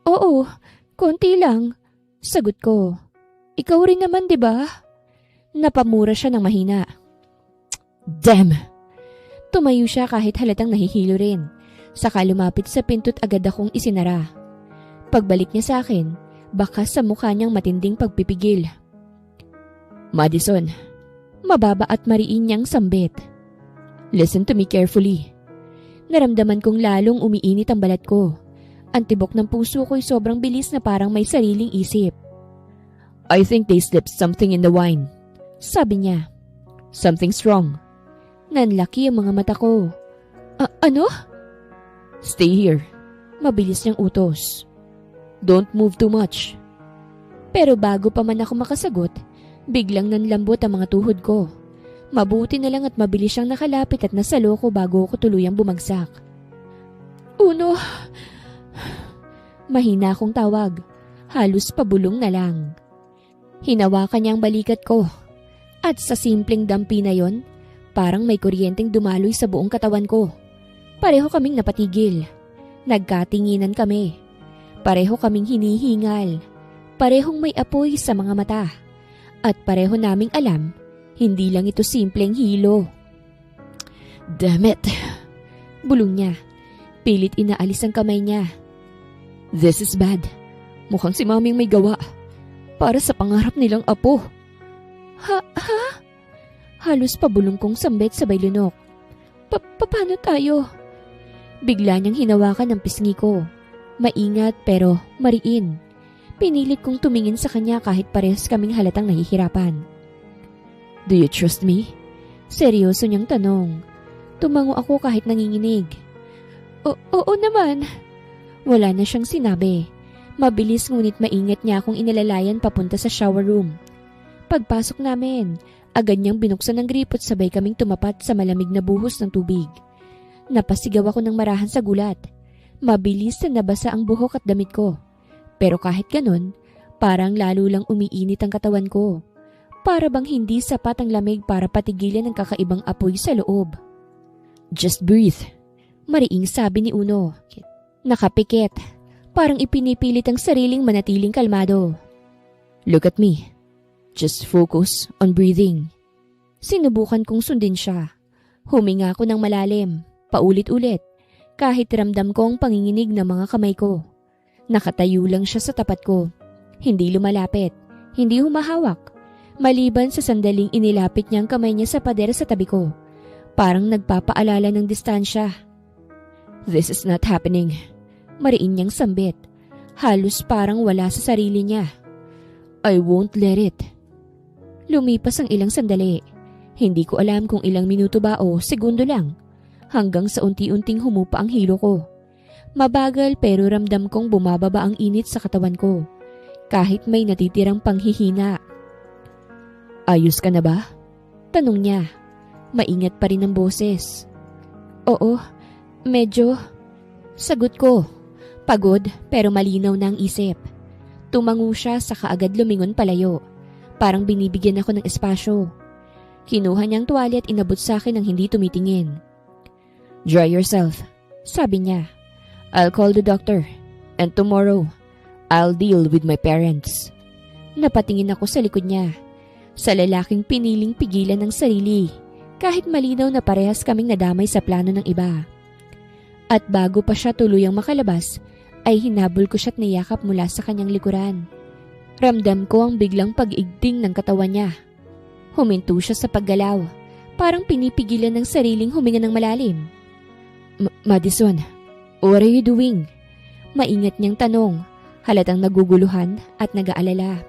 Oo, konti lang. Sagot ko. Ikaw rin naman, di ba? Napamura siya ng mahina. Damn! Tumayo siya kahit halatang nahihilo rin. Saka lumapit sa pinto't agad akong isinara. Pagbalik niya sa akin, bakas sa mukha niyang matinding pagpipigil. Madison, mababa at mariin niyang sambit. Listen to me carefully. Naramdaman kong lalong umiinit ang balat ko. Ang tibok ng puso ko'y sobrang bilis na parang may sariling isip. I think they slipped something in the wine. Sabi niya. Something's wrong. Nanlaki ang mga mata ko. Ano? Stay here. Mabilis niyang utos. Don't move too much. Pero bago pa man ako makasagot, biglang nanlambot ang mga tuhod ko. Mabuti na lang at mabilis siyang nakalapit at nasalo ko bago ako tuluyang bumagsak. Uno! Mahina akong tawag. Halos pabulong na lang. Hinawakan niya ang balikat ko. At sa simpleng dampi na yon, parang may kuryenteng dumaloy sa buong katawan ko. Pareho kaming napatigil. Nagkatinginan kami. Pareho kaming hinihingal. Parehong may apoy sa mga mata. At pareho naming alam, hindi lang ito simpleng hilo. Damn it! Bulong niya. Pilit inaalis ang kamay niya. This is bad. Mukhang si Maming may gawa. Para sa pangarap nilang apo. Ha? Halos pabulong kong sambit sabay lunok. Paano tayo? Bigla niyang hinawakan ang pisngi ko. Maingat pero mariin. Pinilit kong tumingin sa kanya kahit parehas kaming halatang nahihirapan. Do you trust me? Seryoso niyang tanong. Tumango ako kahit nanginginig. Oo naman. Wala na siyang sinabi. Mabilis ngunit maingat niya akong inalalayan papunta sa shower room. Pagpasok namin, agad niyang binuksan ang gripot sabay kaming tumapat sa malamig na buhos ng tubig. Napasigaw ako ng marahan sa gulat. Mabilis na nabasa ang buhok at damit ko. Pero kahit ganun, parang lalo lang umiinit ang katawan ko. Para bang hindi sapat ang lamig para patigilan ang kakaibang apoy sa loob. Just breathe. Mariing sabi ni Uno. Nakapikit. Parang ipinipilit ang sariling manatiling kalmado. Look at me. Just focus on breathing. Sinubukan kong sundin siya. Huminga ako ng malalim, paulit-ulit, kahit ramdam ko ang panginginig ng mga kamay ko. Nakatayo lang siya sa tapat ko. Hindi lumalapit, hindi humahawak. Maliban sa sandaling inilapit niya ang kamay niya sa pader sa tabi ko. Parang nagpapaalala ng distansya. This is not happening. Mariin niyang sambit. Halos parang wala sa sarili niya. I won't let it. Lumipas ang ilang sandali. Hindi ko alam kung ilang minuto ba o segundo lang. Hanggang sa unti-unting humupa ang hilo ko. Mabagal pero ramdam kong bumababa ang init sa katawan ko. Kahit may natitirang panghihina. Ayos ka na ba? Tanong niya. Maingat pa rin ang boses. Oo, medyo. Sagot ko. Pagod pero malinaw na ang isip. Tumango siya sa kaagad lumingon palayo. Parang binibigyan ako ng espasyo. Kinuha niyang tuwalya at inabot sa akin nang hindi tumitingin. Dry yourself, sabi niya. I'll call the doctor. And tomorrow, I'll deal with my parents. Napatingin ako sa likod niya. Sa lalaking piniling pigilan ng sarili. Kahit malinaw na parehas kaming nadamay sa plano ng iba. At bago pa siya tuluyang makalabas, ay hinabol ko siya't niyakap mula sa kanyang likuran. Ramdam ko ang biglang pag-igting ng katawan niya. Huminto siya sa paggalaw, parang pinipigilan ng sariling huminga ng malalim. Madison, what are you doing? Maingat niyang tanong, halatang naguguluhan at nag-aalala.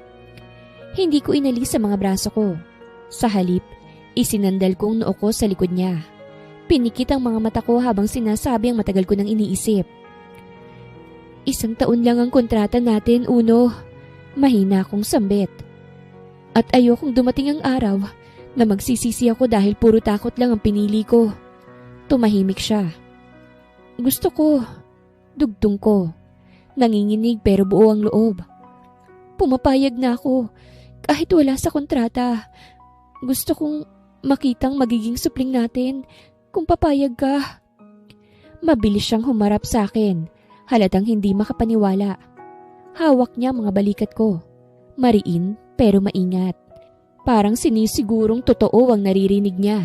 Hindi ko inalis sa mga braso ko. Sa halip, isinandal ko ang noo ko sa likod niya. Pinikit ang mga mata ko habang sinasabi ang matagal ko nang iniisip. 1 taon lang ang kontrata natin, Uno. Mahina akong sambit. At ayokong dumating ang araw na magsisisi ako dahil puro takot lang ang pinili ko. Tumahimik siya. Gusto ko. Dugtong ko. Nanginginig pero buo ang loob. Pumapayag na ako kahit wala sa kontrata. Gusto kong makitang magiging supling natin kung papayag ka. Mabilis siyang humarap sa akin, halatang hindi makapaniwala. Hawak niya mga balikat ko. Mariin pero maingat. Parang sinisigurong totoo ang naririnig niya.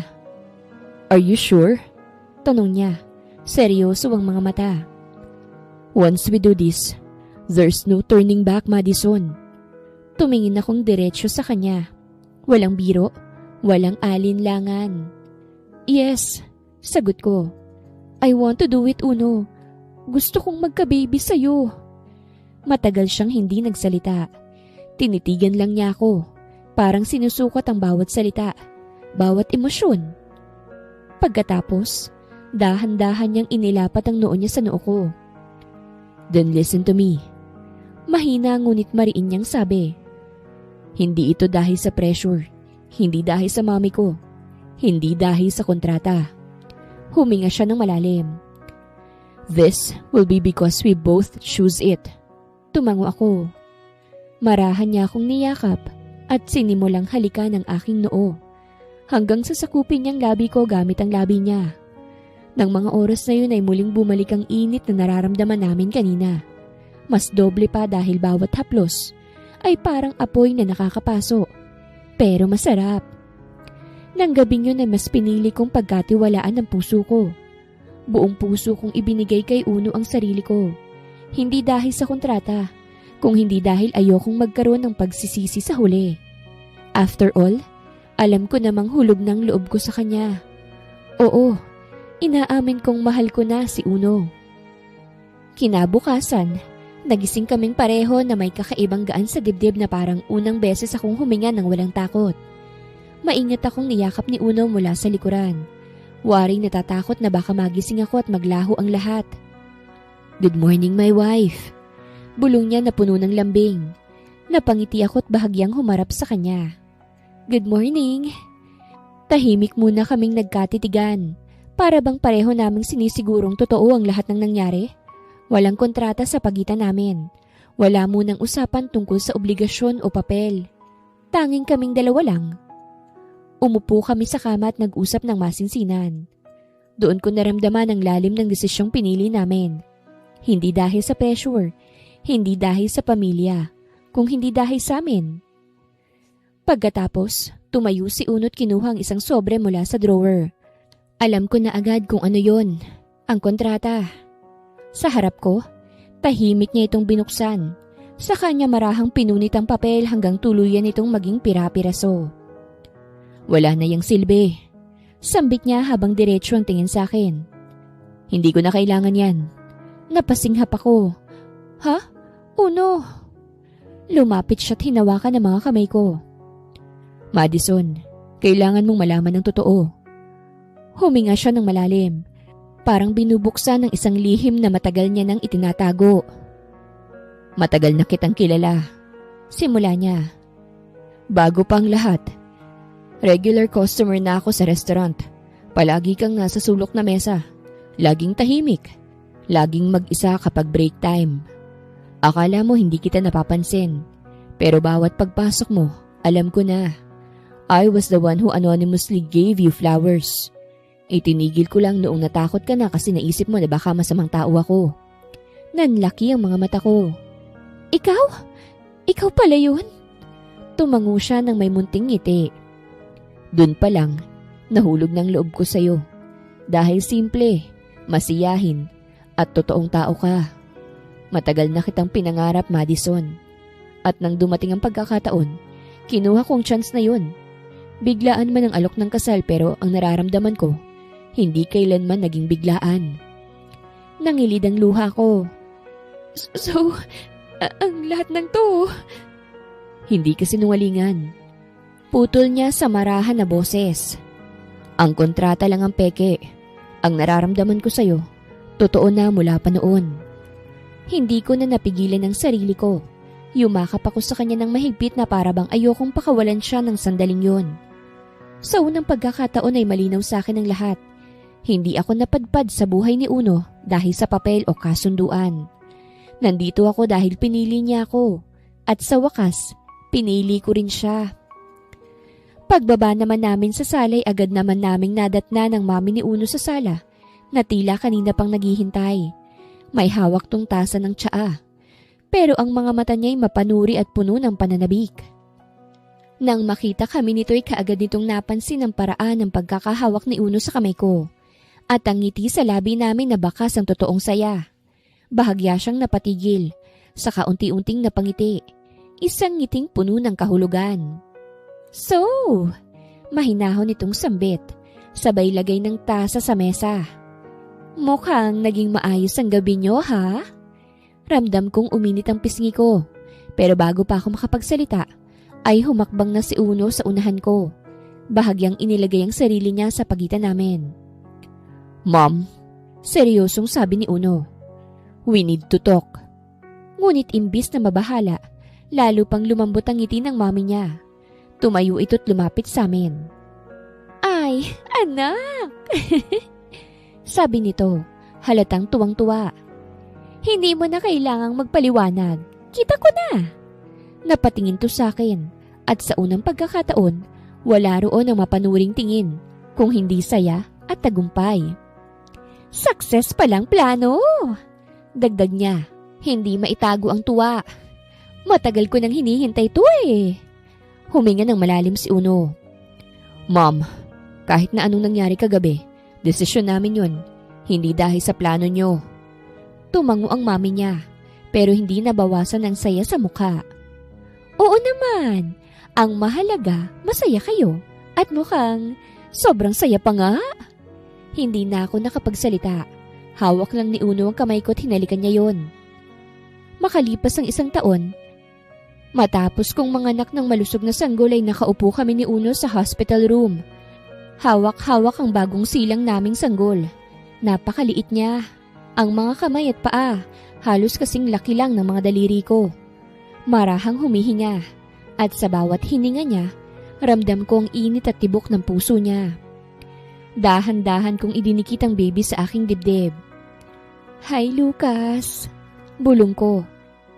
Are you sure? Tanong niya. Seryoso ang mga mata. Once we do this, there's no turning back, Madison. Tumingin akong diretsyo sa kanya. Walang biro, walang alinlangan. Yes, sagot ko. I want to do it, Uno. Gusto kong magka-baby sa'yo. Matagal siyang hindi nagsalita. Tinitigan lang niya ako. Parang sinusukat ang bawat salita, bawat emosyon. Pagkatapos, dahan-dahan niyang inilapat ang noo niya sa noo ko. Then listen to me. Mahina ngunit mariin niyang sabi. Hindi ito dahil sa pressure. Hindi dahil sa mami ko. Hindi dahil sa kontrata. Huminga siya ng malalim. This will be because we both choose it. Tumango ako. Marahan niya akong niyakap at sinimulang halikan ang aking noo. Hanggang sa sakupin niyang labi ko gamit ang labi niya. Nang mga oras na yun ay muling bumalik ang init na nararamdaman namin kanina. Mas doble pa dahil bawat haplos ay parang apoy na nakakapaso. Pero masarap. Nang gabing yun ay mas pinili kong pagkatiwalaan ng puso ko. Buong puso kong ibinigay kay Uno ang sarili ko. Hindi dahil sa kontrata, kung hindi dahil ayokong magkaroon ng pagsisisi sa huli. After all, alam ko namang hulog ng loob ko sa kanya. Oo, inaamin kong mahal ko na si Uno. Kinabukasan, nagising kaming pareho na may kakaibang gaan sa dibdib na parang unang beses akong huminga ng walang takot. Maingat akong niyakap ni Uno mula sa likuran. Waring natatakot na baka magising ako at maglaho ang lahat. Good morning, my wife. Bulong niya na puno ng lambing. Napangiti ako at bahagyang humarap sa kanya. Good morning. Tahimik muna kaming nagkatitigan. Para bang pareho naming sinisigurong totoo ang lahat ng nangyari. Walang kontrata sa pagitan namin. Wala munang usapan tungkol sa obligasyon o papel. Tanging kaming dalawa lang. Umupo kami sa kama at nag-usap ng masinsinan. Doon ko naramdaman ang lalim ng desisyong pinili namin. Hindi dahil sa pressure, Hindi dahil sa pamilya, kung hindi dahil sa amin. Pagkatapos, tumayo si Uno at kinuha ang isang sobre mula sa drawer. Alam ko na agad kung ano yon, ang kontrata. Sa harap ko, tahimik niya itong binuksan. Sa kanya marahang pinunit ang papel hanggang tuluyan itong maging pira-piraso. Wala na yang silbi. Sambit niya habang diretso ang tingin sa akin. Hindi ko na kailangan yan. Napasinghap ako. Ha? Uno? Lumapit siya at hinawakan ang mga kamay ko. Madison, kailangan mong malaman ng totoo. Huminga siya ng malalim. Parang binubuksan ng isang lihim na matagal niya nang itinatago. Matagal na kitang kilala. Simula niya. Bago pa ang lahat. Regular customer na ako sa restaurant. Palagi kang nasa sulok na mesa. Laging tahimik. Laging mag-isa kapag break time. Akala mo hindi kita napapansin. Pero bawat pagpasok mo, alam ko na. I was the one who anonymously gave you flowers. Itinigil ko lang noong natakot ka na kasi naisip mo na baka masamang tao ako. Nanlaki ang mga mata ko. Ikaw? Ikaw pala yun? Tumango siya ng may munting ngiti. Dun pa lang, nahulog ng loob ko sa'yo. Dahil simple, masiyahin, at totoong tao ka. Matagal na kitang pinangarap, Madison. At nang dumating ang pagkakataon, kinuha kong chance na yun. Biglaan man ang alok ng kasal pero ang nararamdaman ko, hindi kailanman naging biglaan. Nangilid ang luha ko. So, ang lahat ng to? Hindi kasi sinungalingan. Putol niya sa marahan na boses. Ang kontrata lang ang peke. Ang nararamdaman ko sa'yo, totoo na mula pa noon. Hindi ko na napigilan ang sarili ko. Yumakap ako sa kanya ng mahigpit na parabang ayokong pakawalan siya ng sandaling yon. Sa unang pagkakataon ay malinaw sa akin ang lahat. Hindi ako napadpad sa buhay ni Uno dahil sa papel o kasunduan. Nandito ako dahil pinili niya ako. At sa wakas, pinili ko rin siya. Pagbaba naman namin sa sala ay agad naman naming nadatna ng mami ni Uno sa sala na tila kanina pang naghihintay. May hawak tong tasa ng tsaa. Pero ang mga mata niya ay mapanuri at puno ng pananabik. Nang makita kami nito ay kaagad nitong napansin ang paraan ng pagkakahawak ni Uno sa kamay ko. At ang ngiti sa labi namin na bakas ang totoong saya. Bahagya siyang napatigil, saka unti-unting napangiti. Isang ngiting puno ng kahulugan. So, mahinahon itong sambit, sabay lagay ng tasa sa mesa. Mukhang naging maayos ang gabi niyo, ha? Ramdam kong uminit ang pisngi ko, pero bago pa ako makapagsalita, ay humakbang na si Uno sa unahan ko. Bahagyang inilagay ang sarili niya sa pagitan namin. Mom, seryosong sabi ni Uno. We need to talk. Ngunit imbis na mabahala, lalo pang lumambot ang ngiti ng mami niya. Tumayo ito't lumapit sa amin. Ay, anak! Sabi nito, halatang tuwang-tuwa. Hindi mo na kailangang magpaliwanag. Kita ko na. Napatingin to sa akin at sa unang pagkakataon, wala roon ang mapanuring tingin kung hindi saya at tagumpay. Success palang plano! Dagdag niya, hindi maitago ang tuwa. Matagal ko nang hinihintay to eh. Huminga ng malalim si Uno. Mom, kahit na anong nangyari kagabi, desisyon namin yun. Hindi dahil sa plano nyo. Tumango ang mami niya, pero hindi nabawasan ang saya sa mukha. Oo naman, ang mahalaga, masaya kayo. At mukhang sobrang saya pa nga. Hindi na ako nakapagsalita. Hawak lang ni Uno ang kamay ko at hinalikan niya yon. Makalipas ang 1 taon, matapos kong manganak ng malusog na sanggol ay nakaupo kami ni Uno sa hospital room. Hawak-hawak ang bagong silang naming sanggol. Napakaliit niya. Ang mga kamay at paa, halos kasing laki lang ng mga daliri ko. Marahang humihinga. At sa bawat hininga niya, ramdam ko ang init at tibok ng puso niya. Dahan-dahan kong idinikit ang baby sa aking dibdib. Hi, Lucas. Bulong ko.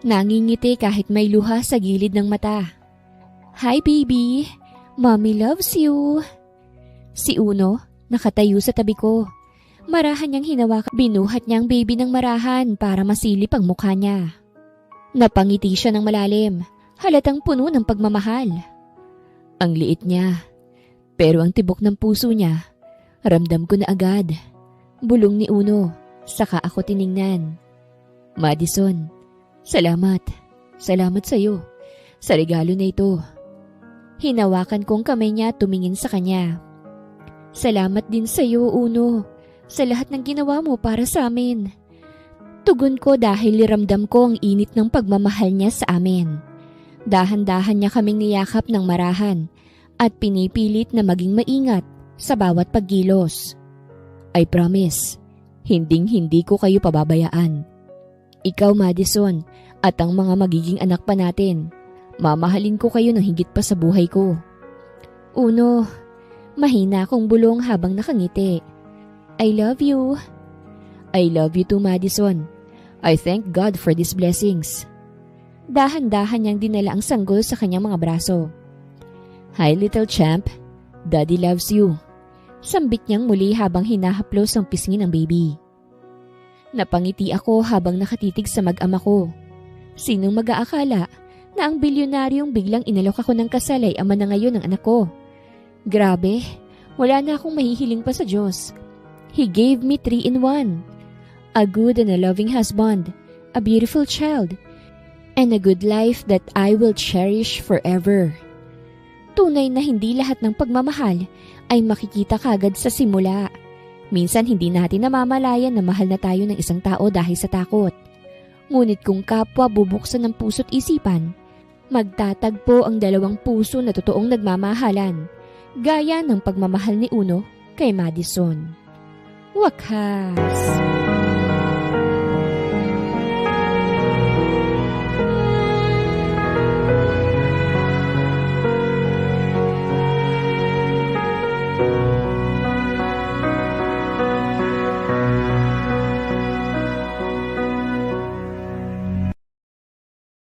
Nangingiti kahit may luha sa gilid ng mata. Hi, baby. Mommy loves you. Si Uno, nakatayo sa tabi ko. Marahan niyang hinawakan. Binuhat niya ang baby ng marahan para masilip ang mukha niya. Napangiti siya ng malalim, halatang puno ng pagmamahal. Ang liit niya, pero ang tibok ng puso niya, ramdam ko na agad. Bulong ni Uno, saka ako tiningnan. Madison, salamat. Salamat sa'yo, sa regalo na ito. Hinawakan kong kamay niya tumingin sa kanya. Salamat din sa'yo, Uno, sa lahat ng ginawa mo para sa amin. Tugon ko dahil ramdam ko ang init ng pagmamahal niya sa amin. Dahan-dahan niya kaming niyakap ng marahan at pinipilit na maging maingat sa bawat paggilos. I promise, hinding-hindi ko kayo pababayaan. Ikaw, Madison, at ang mga magiging anak pa natin, mamahalin ko kayo ng higit pa sa buhay ko. Uno, mahina akong bulong habang nakangiti. I love you. I love you too, Madison. I thank God for these blessings. Dahan-dahan niyang dinala ang sanggol sa kanyang mga braso. Hi, little champ. Daddy loves you. Sambit niyang muli habang hinahaplos ang pisngi ng baby. Napangiti ako habang nakatitig sa mag-ama ko. Sinong mag-aakala na ang bilyonaryong biglang inalok ako ng kasal ay ama na ngayon ng anak ko? Grabe, wala na akong mahihiling pa sa Diyos. He gave me 3 in 1. A good and a loving husband, a beautiful child, and a good life that I will cherish forever. Tunay na hindi lahat ng pagmamahal ay makikita kagad sa simula. Minsan hindi natin namamalayan na mahal na tayo ng isang tao dahil sa takot. Ngunit kung kapwa bubuksan ng puso't isipan, magtatagpo ang dalawang puso na totoong nagmamahalan, gaya ng pagmamahal ni Uno kay Madison. Wakas!